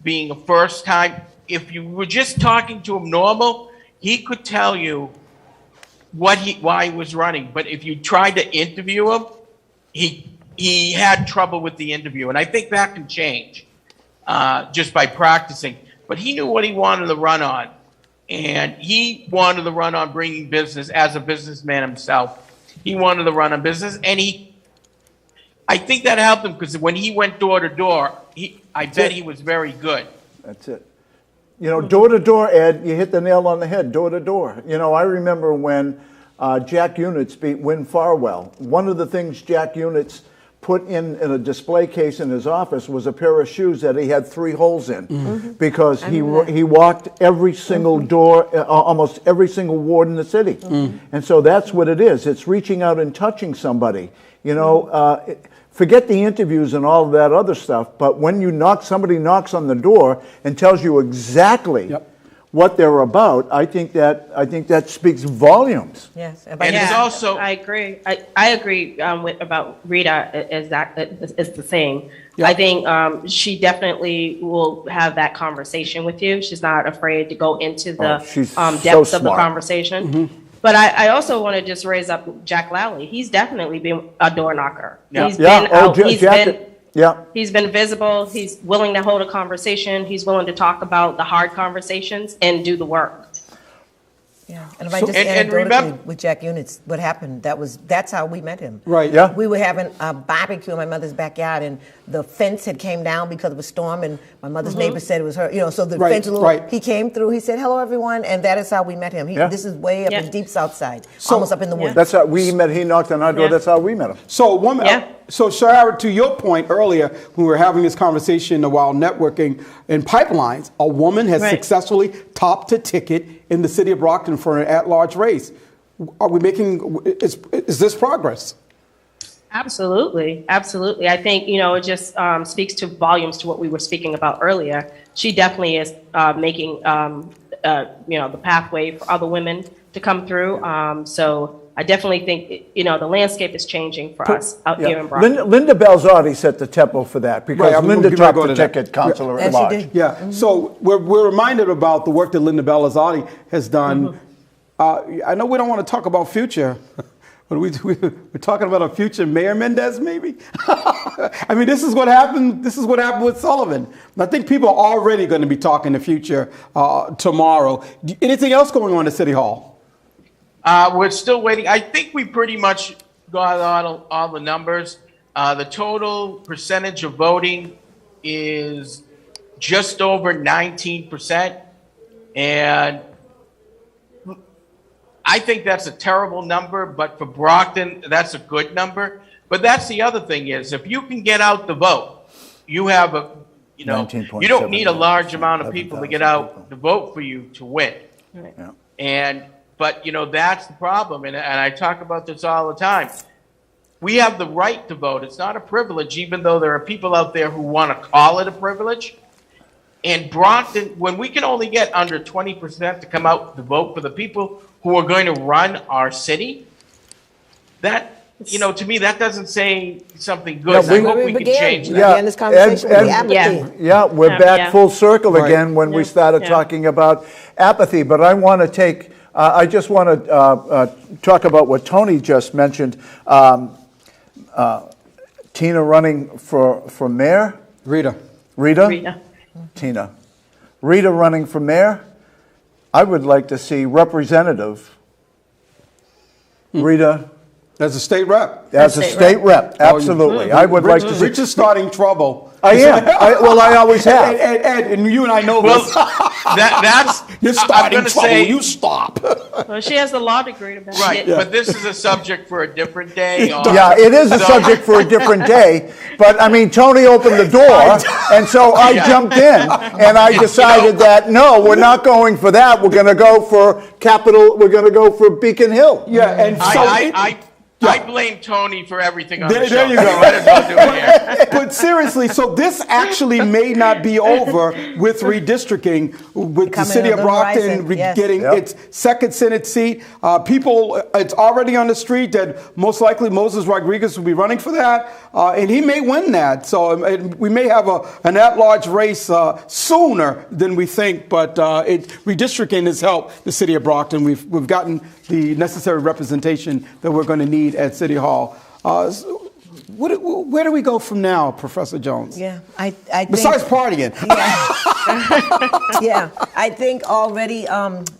being a first time, if you were just talking to him normal, he could tell you why he was running. But if you tried to interview him, he had trouble with the interview. And I think that can change just by practicing. But he knew what he wanted to run on. And he wanted to run on bringing business as a businessman himself. He wanted to run a business. And I think that helped him because when he went door to door, I bet he was very good. That's it. You know, door to door, Ed, you hit the nail on the head, door to door. You know, I remember when Jack Units beat Win Farwell. One of the things Jack Units put in a display case in his office was a pair of shoes that he had 3 holes in because he walked every single door, almost every single ward in the city. And so that's what it is. It's reaching out and touching somebody. You know, forget the interviews and all of that other stuff, but when you somebody knocks on the door and tells you exactly what they're about, I think that speaks volumes. Yes, and it's also. I agree. I agree about Rita. Is the same. I think she definitely will have that conversation with you. She's not afraid to go into the depths of the conversation. But I also want to just raise up Jack Lally. He's definitely been a door knocker. He's been out. He's been visible. He's willing to hold a conversation. He's willing to talk about the hard conversations and do the work. Yeah, and if I just anecdotally with Jack Units, what happened, that's how we met him. Right, yeah. We were having a barbecue in my mother's backyard, and the fence had came down because of a storm, and my mother's neighbor said it was her, you know, so the fence, he came through, he said, hello, everyone, and that is how we met him. This is way up in deep South Side, almost up in the woods. That's how we met, he knocked on our door, that's how we met him. So, so Shara, to your point earlier, when we were having this conversation while networking in pipelines, a woman has successfully topped a ticket in the city of Brockton for an at-large race. Are we making, is this progress? Absolutely. Absolutely. I think, you know, it just speaks to volumes to what we were speaking about earlier. She definitely is making, you know, the pathway for other women to come through. So I definitely think, you know, the landscape is changing for us out here in Brockton. Linda Belzotti set the tempo for that because Linda topped the ticket, Councilor at large. So we're reminded about the work that Linda Belzotti has done. I know we don't want to talk about future, but we're talking about a future Mayor Mendez, maybe. I mean, this is what happened. This is what happened with Sullivan. I think people are already going to be talking the future tomorrow. Anything else going on at City Hall? We're still waiting. I think we pretty much got all the numbers. The total percentage of voting is just over 19%. And I think that's a terrible number, but for Brockton, that's a good number. But that's the other thing is, if you can get out the vote, you have a, you know, you don't need a large amount of people to get out to vote for you to win. But, you know, that's the problem. And I talk about this all the time. We have the right to vote. It's not a privilege, even though there are people out there who want to call it a privilege. And Brockton, when we can only get under 20% to come out to vote for the people who are going to run our city, that, you know, to me, that doesn't say something good. I hope we can change that. This conversation with apathy. We're back full circle again when we started talking about apathy. But I want to take, I just want to talk about what Tony just mentioned. Tina running for mayor? Rita. Tina. Rita running for mayor. I would like to see Representative Rita As a state rep. As a state rep, absolutely. I would like to see. Rich is starting trouble. I am. Well, I always have. Ed, and you and I know Well, this. that's You're I'm starting gonna trouble. say- You stop. Well, she has the law degree about Right, it. but this is a subject for a different day. Yeah, it is a So- subject for a different day, but I mean, Tony opened the door, and so I jumped in, and I decided that, no, we're not going for that, we're gonna go for we're gonna go for Beacon Hill. Yeah, and so I blame Tony for everything on the show. There you go. Might as well do it here. But seriously, so this actually may not be over with redistricting, with the city of Brockton getting its second Senate seat. People, it's already on the street that most likely Moses Rodriguez will be running for that, and he may win that. So we may have an at-large race sooner than we think, but redistricting has helped the city of Brockton. We've gotten the necessary representation that we're going to need at City Hall. Where do we go from now, Professor Jones? Yeah, I think, besides partying. Yeah, I think already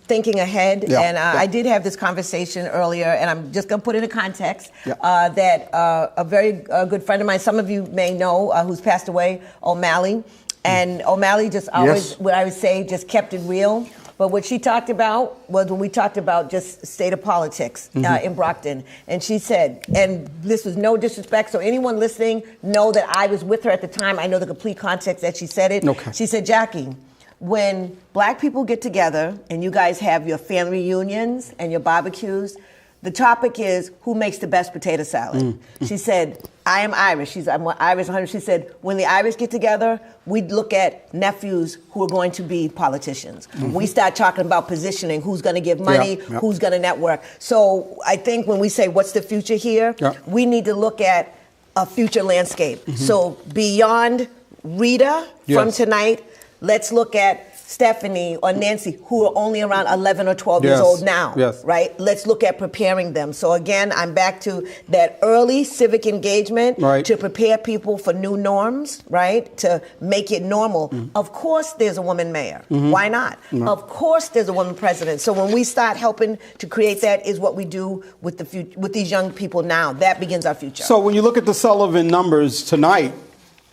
thinking ahead, and I did have this conversation earlier, and I'm just going to put it in context, that a very good friend of mine, some of you may know, who's passed away, O'Malley, and O'Malley just always, what I would say, just kept it real. But what she talked about was when we talked about just state of politics in Brockton. And she said, and this was no disrespect, so anyone listening know that I was with her at the time. I know the complete context that she said it. Okay. She said, Jackie, when black people get together and you guys have your family reunions and your barbecues, the topic is who makes the best potato salad. She said, I am Irish. I'm Irish 100. She said, when the Irish get together, we look at nephews who are going to be politicians. We start talking about positioning, who's going to give money, who's going to network. So I think when we say what's the future here, we need to look at a future landscape. So beyond Rita from tonight, let's look at Stephanie or Nancy, who are only around 11 or 12 years old now, right? Let's look at preparing them. So again, I'm back to that early civic engagement to prepare people for new norms, right? To make it normal. Of course there's a woman mayor. Why not? Of course there's a woman president. So when we start helping to create that is what we do with with these young people now. That begins our future. So when you look at the Sullivan numbers tonight,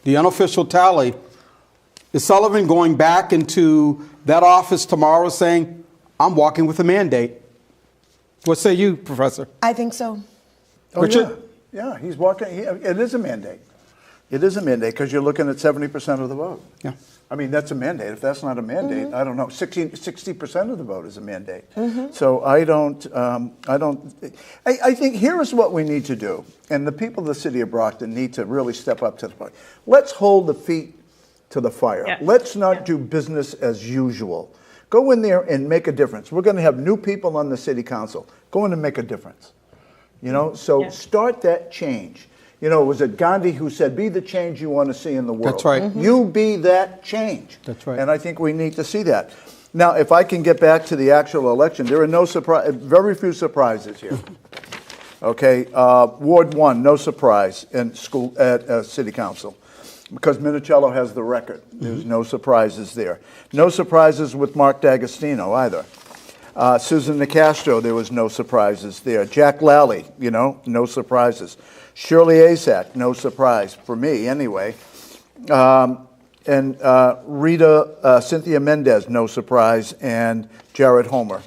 the unofficial tally, is Sullivan going back into that office tomorrow saying, I'm walking with a mandate? What say you, Professor? I think so. Richard? Yeah, he's walking. It is a mandate. It is a mandate because you're looking at 70% of the vote. Yeah. I mean, that's a mandate. If that's not a mandate, I don't know. 60% of the vote is a mandate. So I think here is what we need to do. And the people of the city of Brockton need to really step up to the plate. Let's hold the feet to the fire. Let's not do business as usual. Go in there and make a difference. We're going to have new people on the city council. Go in and make a difference. You know, so start that change. You know, was it Gandhi who said, be the change you want to see in the world? That's right. You be that change. That's right. And I think we need to see that. Now, if I can get back to the actual election, there are very few surprises here. Okay, Ward 1, no surprise in school at City Council. Because Minicello has the record. There's no surprises there. No surprises with Mark D'Agostino either. Susan Nicastro, there was no surprises there. Jack Lally, you know, no surprises. Shirley Asak, no surprise, for me anyway. And Rita, Cynthia Mendez, no surprise. And Jared Homer.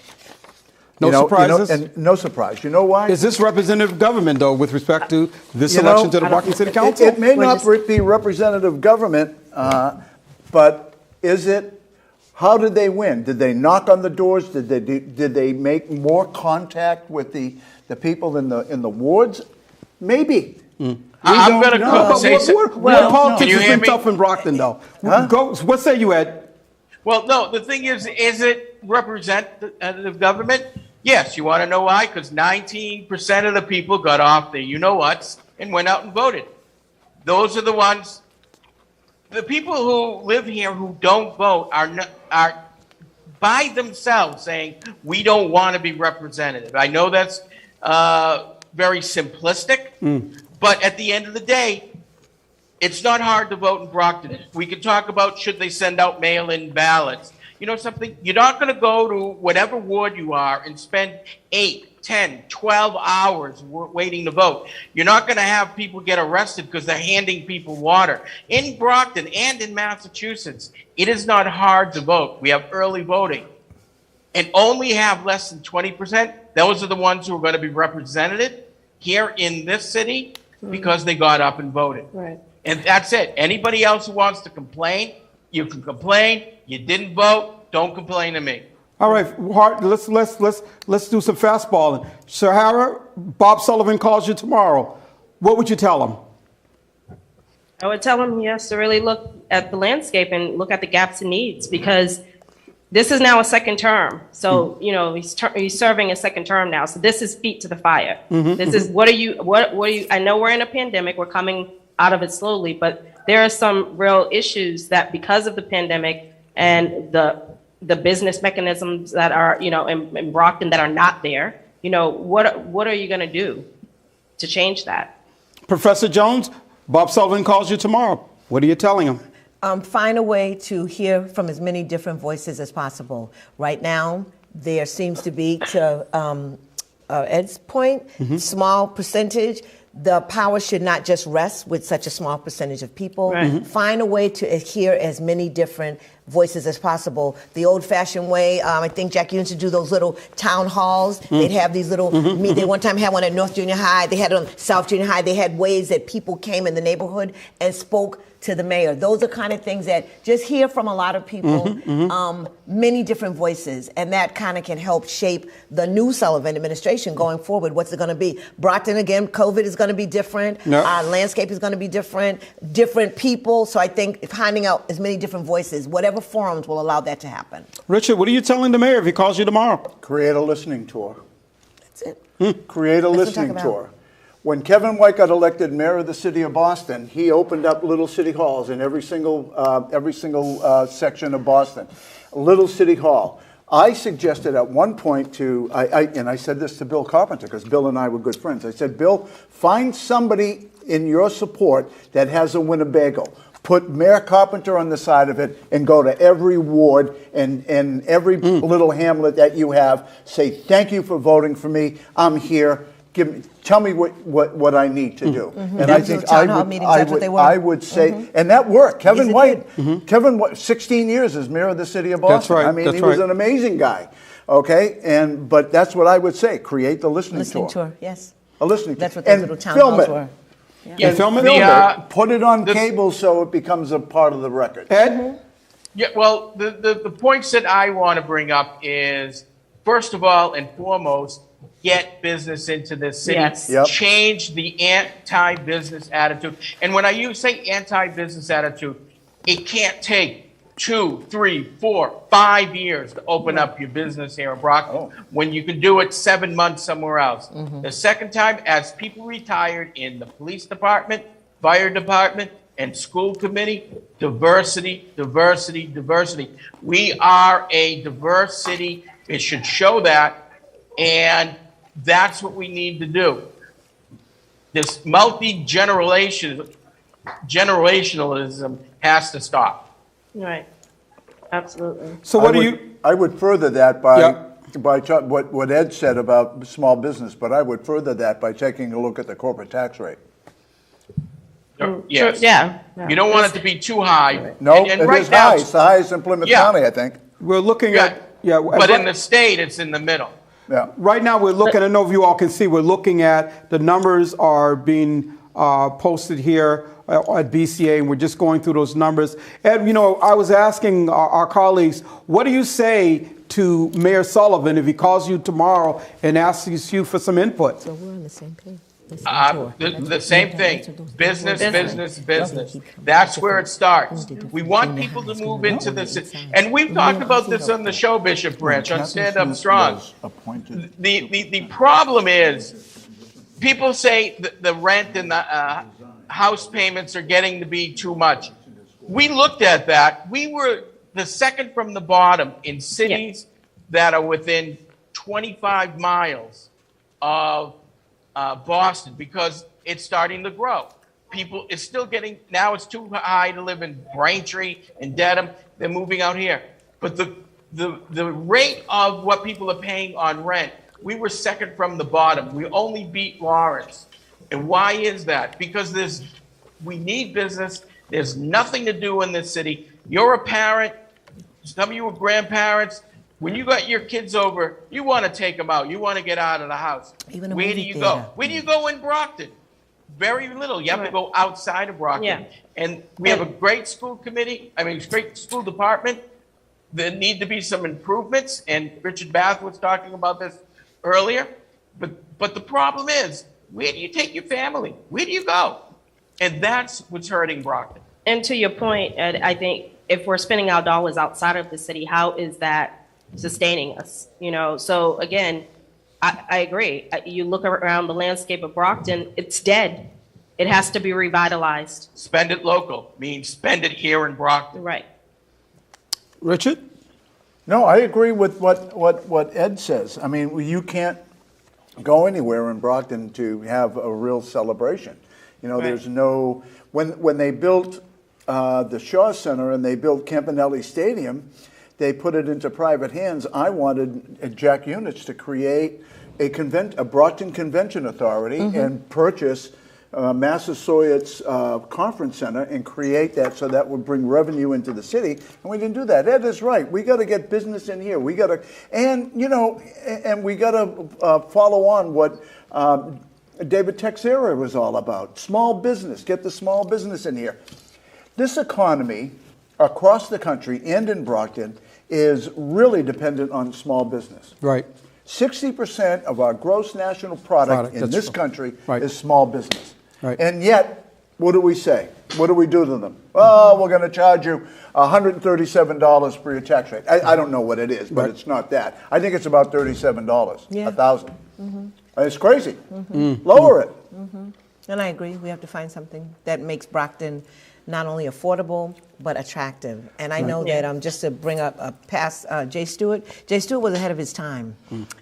No surprises? And no surprise. You know why? Is this representative government, though, with respect to this election to the Brockton City Council? It may not be representative government, but is it? How did they win? Did they knock on the doors? Did they make more contact with the people in the wards? Maybe. I'm going to say something. Politics has been tough in Brockton, though. What say you, Ed? Well, no, the thing is it representative government? Yes, you want to know why? Because 19% of the people got off their you-know-whats and went out and voted. Those are the ones, the people who live here who don't vote are by themselves saying, we don't want to be representative. I know that's very simplistic, but at the end of the day, it's not hard to vote in Brockton. We can talk about should they send out mail-in ballots. You know something? You're not going to go to whatever ward you are and spend $8,000, 10, 12 hours waiting to vote. You're not going to have people get arrested because they're handing people water. In Brockton and in Massachusetts, it is not hard to vote. We have early voting. And only have less than 20%. Those are the ones who are going to be represented here in this city because they got up and voted. Right. And that's it. Anybody else who wants to complain, you can complain. You didn't vote. Don't complain to me. All right, Hart, let's do some fastballing. Sahara, Bob Sullivan calls you tomorrow. What would you tell him? I would tell him he has to really look at the landscape and look at the gaps and needs, because this is now a second term. So, you know, he's serving a second term now. So this is feet to the fire. This is, what are you, I know we're in a pandemic, we're coming out of it slowly, but there are some real issues that because of the pandemic and the business mechanisms that are, you know, in Brockton that are not there, you know, what are you going to do to change that? Professor Jones, Bob Sullivan calls you tomorrow. What are you telling him? Find a way to hear from as many different voices as possible. Right now, there seems to be, to Ed's point, small percentage. The power should not just rest with such a small percentage of people. Right. Find a way to hear as many different voices as possible. The old-fashioned way, I think, Jack, you used to do those little town halls. They'd have these little, they one time had one at North Junior High. They had it on South Junior High. They had ways that people came in the neighborhood and spoke to the mayor. Those are kind of things that just hear from a lot of people, many different voices, and that kind of can help shape the new Sullivan administration going forward. What's it going to be? Brockton, again, COVID is going to be different. Our landscape is going to be different people. So I think finding out as many different voices, whatever forums will allow that to happen. Richard, what are you telling the mayor if he calls you tomorrow? Create a listening tour. That's it. Create a listening tour. When Kevin White got elected mayor of the city of Boston, he opened up little city halls in every single section of Boston. A little city hall. I suggested at one point to, and I said this to Bill Carpenter, because Bill and I were good friends. I said, Bill, find somebody in your support that has a Winnebago. Put Mayor Carpenter on the side of it and go to every ward and every little hamlet that you have. Say, thank you for voting for me. I'm here. Tell me what I need to do. And I think I would say, and that worked. Kevin White, Kevin White, 16 years as mayor of the city of Boston. That's right. I mean, he was an amazing guy. Okay, but that's what I would say. Create the listening tour. Yes. A listening tour. That's what those little town halls were. Yeah, film it. Put it on cable so it becomes a part of the record. Ed? Yeah, well, the points that I want to bring up is, first of all and foremost, get business into this city. Yes. Yep. Change the anti-business attitude. And when I say anti-business attitude, it can't take 2, 3, 4, 5 years to open up your business here in Brockton when you can do it 7 months somewhere else. The second time, as people retired in the police department, fire department, and school committee, diversity, diversity, diversity. We are a diverse city. It should show that. And that's what we need to do. This generationalism has to stop. Right. Absolutely. So what do you? I would further that by what Ed said about small business, but I would further that by taking a look at the corporate tax rate. Yes. Yeah. You don't want it to be too high. No, and it right is now, high. It's the highest in Plymouth County, I think. We're looking at but in the state, it's in the middle. Yeah. Right now, we're looking. I don't know if you all can see. We're looking at the numbers are being posted here at BCA, and we're just going through those numbers. Ed, you know, I was asking our colleagues, what do you say to Mayor Sullivan if he calls you tomorrow and asks you for some input? So we're on the same page. The same thing. Business, business, business. That's where it starts. We want people to move into this. And we've talked about this on the show, Bishop Branch, on Stand Up Strong. The problem is people say the rent and the house payments are getting to be too much. We looked at that. We were the second from the bottom in cities that are within 25 miles of Boston, because it's starting to grow. People, it's still getting, now it's too high to live in Braintree and Dedham. They're moving out here. But the rate of what people are paying on rent we were second from the bottom. We only beat Lawrence. And why is that? Because we need business. There's nothing to do in this city. You're a parent. Some of you are grandparents. When you got your kids over, you want to take them out. You want to get out of the house. Even a Where do movie you theater. go? Where do you go in Brockton? Very little. You have to go outside of Brockton. Yeah. And we have a great school committee. Great school department. There need to be some improvements. And Richard Bath was talking about this earlier. But the problem is, where do you take your family? Where do you go? And that's what's hurting Brockton. And to your point, Ed, I think if we're spending our dollars outside of the city, how is that sustaining us? So again, I agree. You look around the landscape of Brockton, it's dead. It has to be revitalized. Spend it local means spend it here in Brockton. Right. Richard? No, I agree with what Ed says. I mean, you can't go anywhere in Brockton to have a real celebration. There's no, when they built the Shaw Center and they built Campanelli Stadium, they put it into private hands. I wanted Jack Units to create a Brockton Convention Authority and purchase Massasoit's Conference Center and create that so that would bring revenue into the city. And we didn't do that. Ed is right. We got to get business in here. We got to, and we got to follow on what David Texera was all about. Small business. Get the small business in here. This economy across the country and in Brockton is really dependent on small business. Right. 60% of our gross national product in this country is small business. Right. And yet, what do we say? What do we do to them? Oh, we're going to charge you $137 for your tax rate. I don't know what it is, but it's not that. I think it's about $37, $1,000. It's crazy. Lower it. And I agree. We have to find something that makes Brockton not only affordable, but attractive. And I know that just to bring up past Jay Stewart was ahead of his time.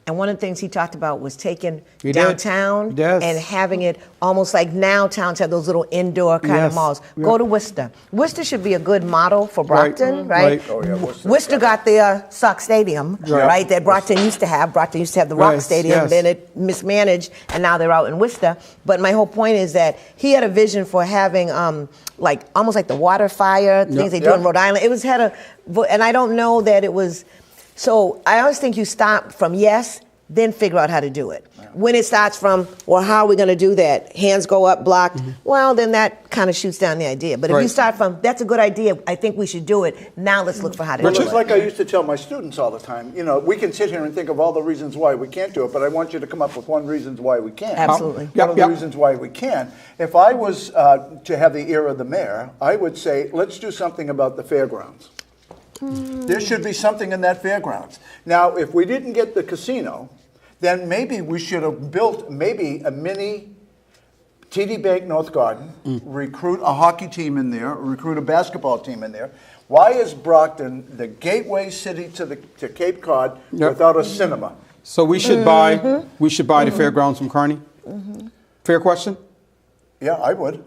And one of the things he talked about was taking downtown and having it almost like now towns have those little indoor kind of malls. Go to Worcester. Worcester should be a good model for Brockton, right? Oh, yeah, Worcester got their Sox Stadium, right, that Brockton used to have. Brockton used to have the Rock Stadium, then it mismanaged, and now they're out in Worcester. But my whole point is that he had a vision for having almost like the water fire, things they do in Rhode Island. It was and I don't know that it was, so I always think you stop from yes, then figure out how to do it. When it starts from, well, how are we going to do that? Hands go up, blocked. Well, then that kind of shoots down the idea. But if you start from, that's a good idea, I think we should do it, now let's look for how to do it. It's like I used to tell my students all the time, we can sit here and think of all the reasons why we can't do it, but I want you to come up with one reason why we can. Absolutely. One of the reasons why we can. If I was to have the ear of the mayor, I would say, let's do something about the fairgrounds. There should be something in that fairgrounds. Now, if we didn't get the casino, then maybe we should have built maybe a mini TD Bank North Garden, recruit a hockey team in there, recruit a basketball team in there. Why is Brockton the gateway city to Cape Cod without a cinema? So we should buy the fairgrounds from Kearney? Fair question? Yeah, I would.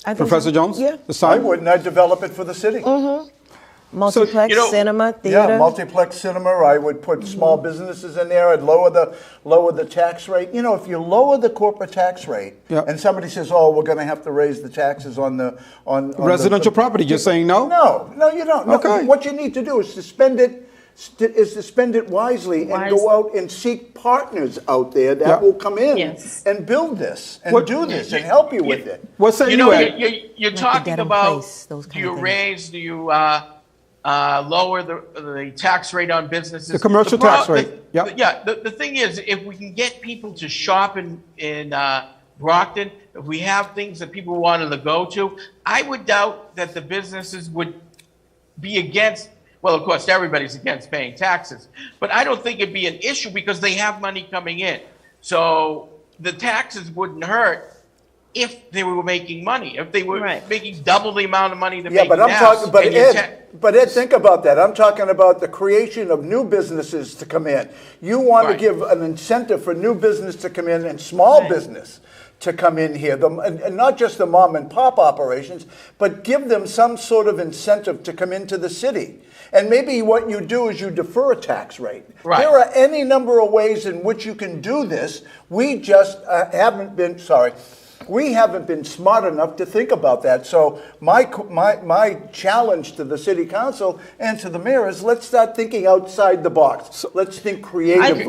Professor Jones? Yeah. I would, and I'd develop it for the city. Multiplex, cinema, theater. Yeah, multiplex cinema. I would put small businesses in there. I'd lower the tax rate. If you lower the corporate tax rate, and somebody says, "Oh, we're going to have to raise the taxes on residential property," you're saying no? No, you don't. Okay. No, what you need to do is to spend it wisely and go out and seek partners out there that will come in and build this and do this and help you with it. What say you, Ed? You're talking about, do you raise, do you lower the tax rate on businesses? The commercial tax rate. The thing is, if we can get people to shop in Brockton, if we have things that people wanted to go to, I would doubt that the businesses would be against. Well, of course, everybody's against paying taxes, but I don't think it'd be an issue because they have money coming in. So the taxes wouldn't hurt if they were making money, if they were making double the amount of money they're making but I'm now. talking, but Ed, think about that. I'm talking about the creation of new businesses to come in. You want to give an incentive for new business to come in and small business to come in here, and not just the mom and pop operations, but give them some sort of incentive to come into the city. And maybe what you do is you defer a tax rate. Right. There are any number of ways in which you can do this. We just haven't been smart enough to think about that. So my challenge to the city council and to the mayor is, let's start thinking outside the box. Let's think creatively.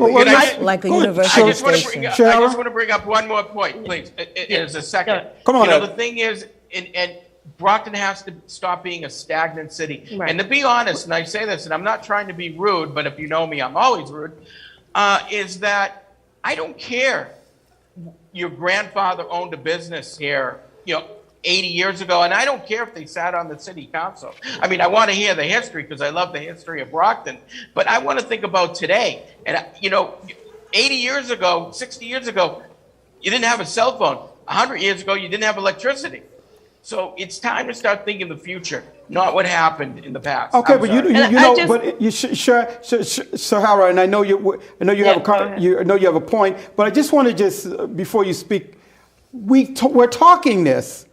Like a university I station. just want to bring up one more point, please. There's a second. Come on, You know, Ed. the thing is, and Brockton has to stop being a stagnant city. Right. And to be honest, and I say this, and I'm not trying to be rude, but if you know me, I'm always rude, is that I don't care. Your grandfather owned a business here, 80 years ago, and I don't care if they sat on the city council. I mean, I want to hear the history because I love the history of Brockton, but I want to think about today. And, 80 years ago, 60 years ago, you didn't have a cell phone. 100 years ago, you didn't have electricity. So it's time to start thinking the future, not what happened in the past. Okay, I'm but sorry. Sahara, and I know you have a point, but I just want to before you speak, we're talking this,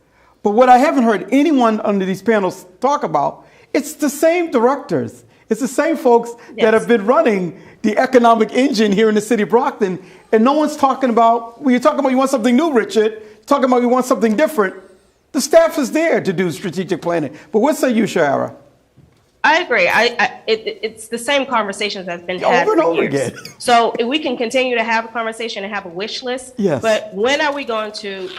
but what I haven't heard anyone under these panels talk about, it's the same directors, it's the same folks that have been running the economic engine here in the city of Brockton, and no one's talking about. When you're talking about you want something new, Richard, talking about you want something different. The staff is there to do strategic planning. But what say you, Shara? I agree. It's the same conversations that's been had over and for over years. again. So we can continue to have a conversation and have a wish list. Yes. But when are we going to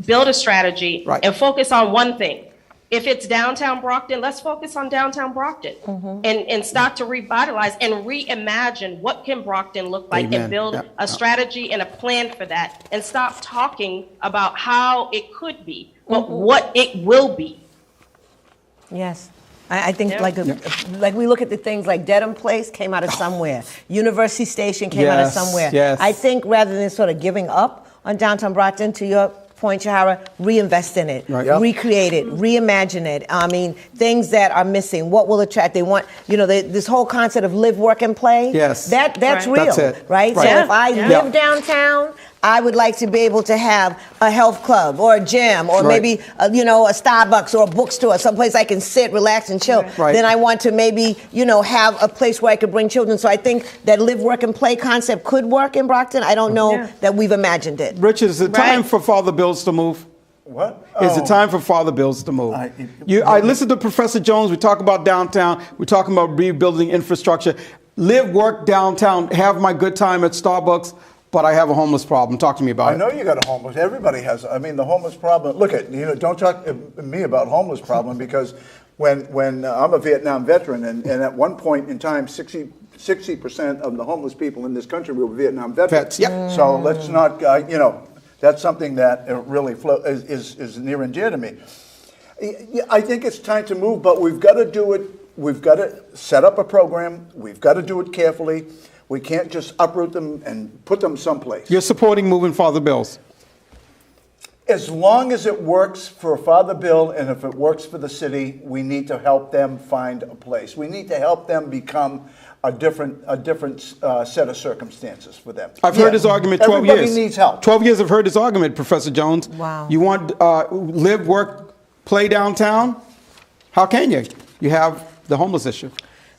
build a strategy and focus on one thing? If it's downtown Brockton, let's focus on downtown Brockton and start to revitalize and reimagine what can Brockton look like and build a strategy and a plan for that, and stop talking about how it could be, but what it will be. Yes. I think like we look at the things like Dedham Place came out of somewhere. University Station came out of somewhere. Yes. I think rather than sort of giving up on downtown Brockton, to your point, Shahara, reinvest in it, recreate it, reimagine it. I mean, things that are missing, what will attract, they want, this whole concept of live, work, and play. Yes. That's real, That's it. right? So if I live downtown, I would like to be able to have a health club or a gym or maybe, a Starbucks or a bookstore, someplace I can sit, relax, and chill. Right. Then I want to maybe, have a place where I could bring children. So I think that live, work, and play concept could work in Brockton. I don't know that we've imagined it. Richard, is it time for Father Bills to move? What? Is it time for Father Bills to move? I listened to Professor Jones. We talk about downtown. We're talking about rebuilding infrastructure. Live, work downtown, have my good time at Starbucks, but I have a homeless problem. Talk to me about it. I know you got a homeless. Everybody has. I mean, the homeless problem. Look at don't talk to me about homeless problem because when I'm a Vietnam veteran and at one point in time 60% of the homeless people in this country were Vietnam veterans. So let's not that's something that really is near and dear to me. I think it's time to move, but we've got to do it. We've got to set up a program. We've got to do it carefully. We can't just uproot them and put them someplace. You're supporting moving Father Bills? As long as it works for Father Bill and if it works for the city, we need to help them find a place. We need to help them become a different set of circumstances for them. I've heard his argument 12 years. Everybody needs help. 12 years I've heard his argument, Professor Jones. Wow. You want live, work, play downtown? How can you? You have the homeless issue.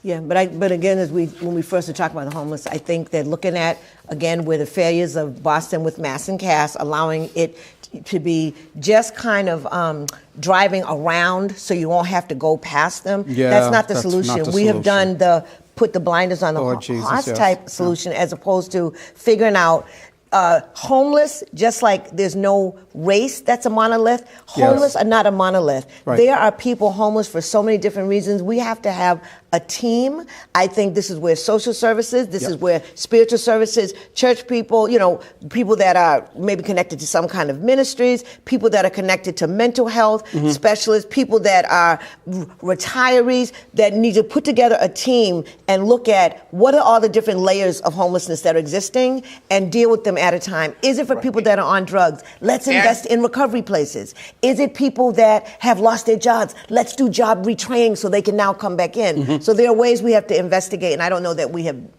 Yeah, but again, when we first talk about the homeless, I think that looking at, again, where the failures of Boston with Mass and Cass, allowing it to be just kind of driving around so you won't have to go past them, that's not the solution. We have done put the blinders on the horse type solution as opposed to figuring out homeless, just like there's no race that's a monolith, homeless are not a monolith. Right. There are people homeless for so many different reasons. We have to have a team. I think this is where social services, this is where spiritual services, church people, people that are maybe connected to some kind of ministries, people that are connected to mental health specialists, people that are retirees that need to put together a team and look at what are all the different layers of homelessness that are existing and deal with them at a time. Is it for people that are on drugs? Let's invest in recovery places. Is it people that have lost their jobs? Let's do job retraining so they can now come back in. So there are ways we have to investigate, and I don't know that we have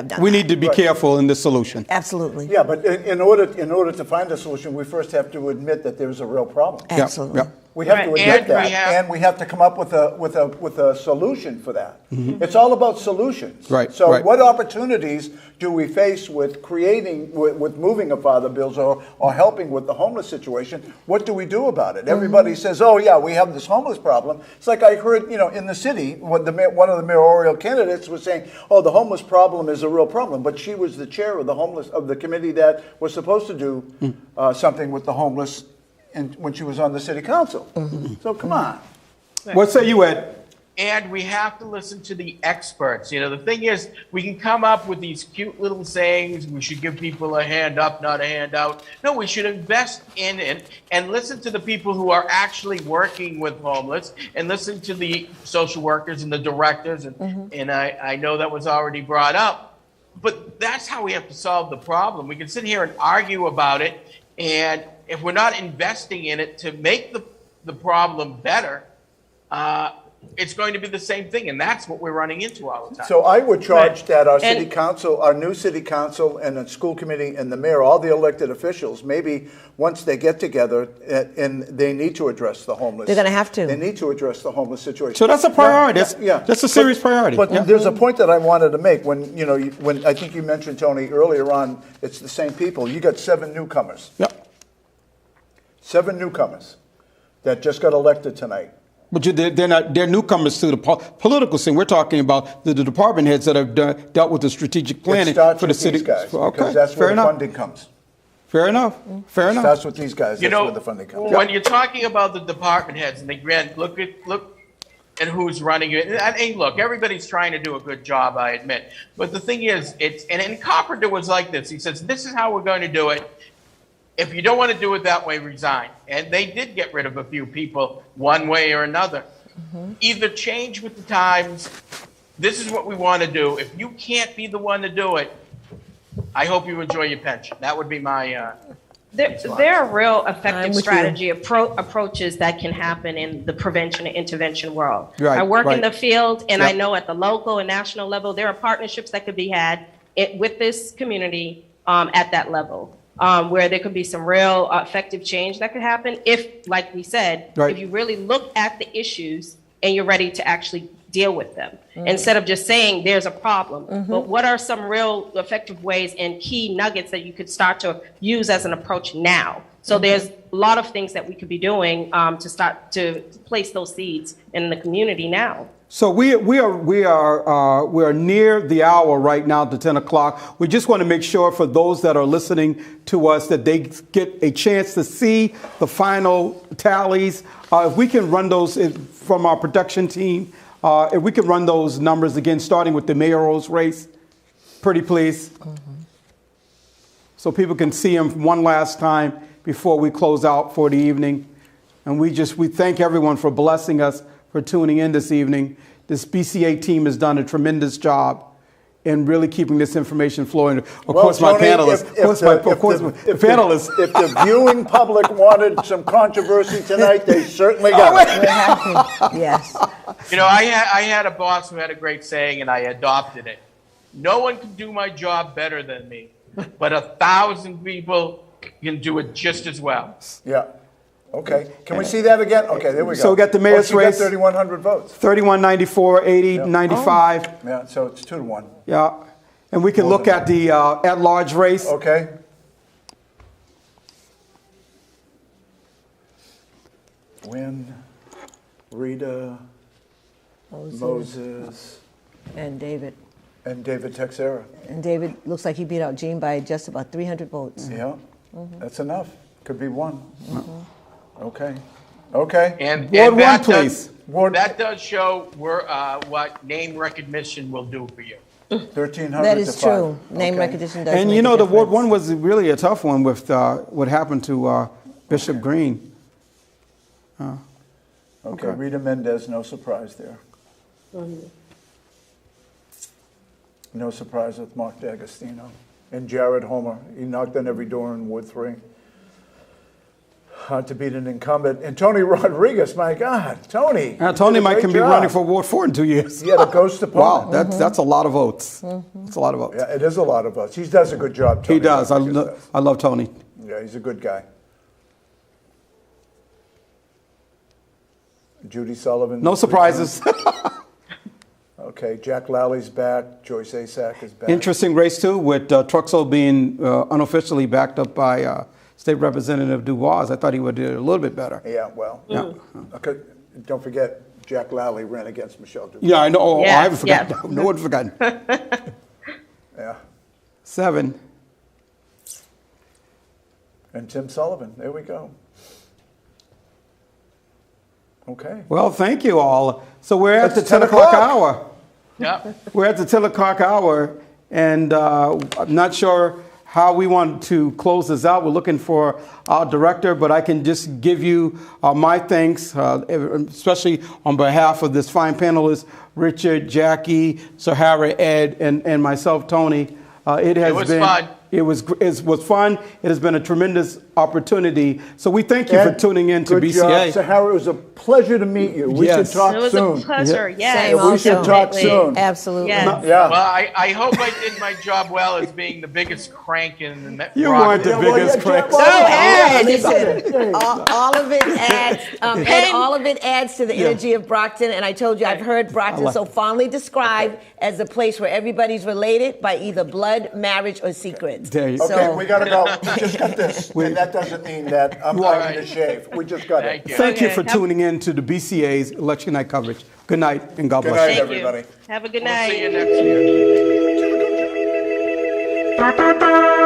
done. We need to be careful in this solution. Absolutely. Yeah, but in order to find a solution, we first have to admit that there's a real problem. Absolutely. We have to admit And that, and we have to come up with a solution for that. It's all about solutions. Right, So, right. what opportunities do we face with creating, with moving of father bills or helping with the homeless situation? What do we do about it? Everybody says, "Oh yeah, we have this homeless problem." It's like I heard, in the city, one of the mayoral candidates was saying, "Oh, the homeless problem is a real problem," but she was the chair of the committee that was supposed to do something with the homeless. And when she was on the city council. So come on. What say you, Ed? And we have to listen to the experts. The thing is, we can come up with these cute little sayings. We should give people a hand up, not a hand out. No, we should invest in it and listen to the people who are actually working with homeless and listen to the social workers and the directors. And I know that was already brought up. But that's how we have to solve the problem. We can sit here and argue about it. And if we're not investing in it to make the problem better, it's going to be the same thing, and that's what we're running into all the time. So I would charge that our city council, our new city council and the school committee and the mayor, all the elected officials, maybe once they get together and they need to address the homeless. They're going to have to. They need to address the homeless situation. So that's a priority. Yeah. That's a serious priority. But there's a point that I wanted to make when I think you mentioned, Tony, earlier on, it's the same people. You got 7 newcomers. Yep. 7 newcomers that just got elected tonight. But they're newcomers to the political scene. We're talking about the department heads that have dealt with the strategic planning for the city. These guys, Okay, because that's fair where enough. the funding comes. Fair enough. Fair enough. That's what these guys. That's where the funding comes. When you're talking about the department heads, and look at who's running it. And look, everybody's trying to do a good job, I admit. But the thing is, and Carpenter was like this. He says, "This is how we're going to do it. If you don't want to do it that way, resign." And they did get rid of a few people one way or another. Either change with the times. This is what we want to do. If you can't be the one to do it, I hope you enjoy your pension. That would be my There are real effective strategy approaches that can happen in the prevention and intervention world. Right, I work in right. the field, and Yep. I know at the local and national level, there are partnerships that could be had with this community at that level, where there could be some real effective change that could happen if, like we said, Right. if you really look at the issues and you're ready to actually deal with them, instead of just saying there's a problem. But what are some real effective ways and key nuggets that you could start to use as an approach now? So there's a lot of things that we could be doing to start to place those seeds in the community now. So we are near the hour right now to 10 o'clock. We just want to make sure for those that are listening to us that they get a chance to see the final tallies. If we can run those from our production team, if we can run those numbers again, starting with the mayoral's race, pretty please. So people can see them one last time before we close out for the evening. And we thank everyone for blessing us, for tuning in this evening. This BCA team has done a tremendous job in really keeping this information flowing. Of course, my panelists. If the viewing public wanted some controversy tonight, they certainly got it. We're happy. Yes. I had a boss who had a great saying, and I adopted it. No one can do my job better than me, but 1,000 people can do it just as well. Yeah. Okay. Can we see that again? Okay, there we go. So we got the mayor's race. 3,100 votes. 3194, 80, 95. Yeah, so it's 2-1. Yeah. And we can look at the at-large race. Okay. Wynn, Rita, Moses, and David. And David Texera. And David looks like he beat out Gene by just about 300 votes. Yeah, that's enough. Could be one. Okay. Okay. And Ward one, that please. That does show what name recognition will do for you. 1,300 That is to true. 5. Name Okay. recognition does And make you know, a the Ward difference. 1 was really a tough one with what happened to Bishop Green. Okay, Rita Mendez, no surprise there. No surprise with Mark D'Agostino. And Jared Homer, he knocked on every door in Ward 3. Hard to beat an incumbent. And Tony Rodriguez, my God, Tony. Tony might can be running for Ward 4 in 2 years. He had a ghost opponent. Wow, that's a lot of votes. That's a lot of votes. Yeah, it is a lot of votes. He does a good job, Tony. He does. I Rodriguez love Tony. Yeah, he's a good guy. Judy Sullivan. No surprises. Okay, Jack Lally's back. Joyce Asak is back. Interesting race, too, with Truxell being unofficially backed up by State Representative Dubois. I thought he would do a little bit better. Yeah, well, okay, don't forget, Jack Lally ran against Michelle Dubois. Yeah, I know. Oh, Yeah, I haven't forgotten. yeah. No one's forgotten. Yeah. 7. And Tim Sullivan, there we go. Okay. Well, thank you all. So we're at It's the 10 10 o'clock o'clock. hour. Yeah. We're at the 10 o'clock hour, and I'm not sure how we want to close this out. We're looking for our director, but I can just give you my thanks, especially on behalf of this fine panelist, Richard, Jackie, Sahara, Ed, and myself, Tony. It was fun. It was fun. It has been a tremendous opportunity. So we thank you for tuning in to good BCA. Job, Sahara. It was a pleasure to meet you. We Yes. should talk It was soon. a pleasure. Yeah. Yes. We should talk soon. Absolutely. Yes. Yeah. Well, I hope I did my job well as being the biggest crank in the You weren't the biggest crank. Listen, all of it adds, and all of it adds to the energy of Brockton. And I told you, I've heard Brockton so fondly described as a place where everybody's related by either blood, marriage, or secrets. There you go. Okay, we gotta go. We just got this. And that doesn't mean that I'm having to shave. We just got it. Thank you for tuning in to the BCA's election night coverage. Good night, and God Good bless night, you. everybody. Have a good We'll night. see you next year.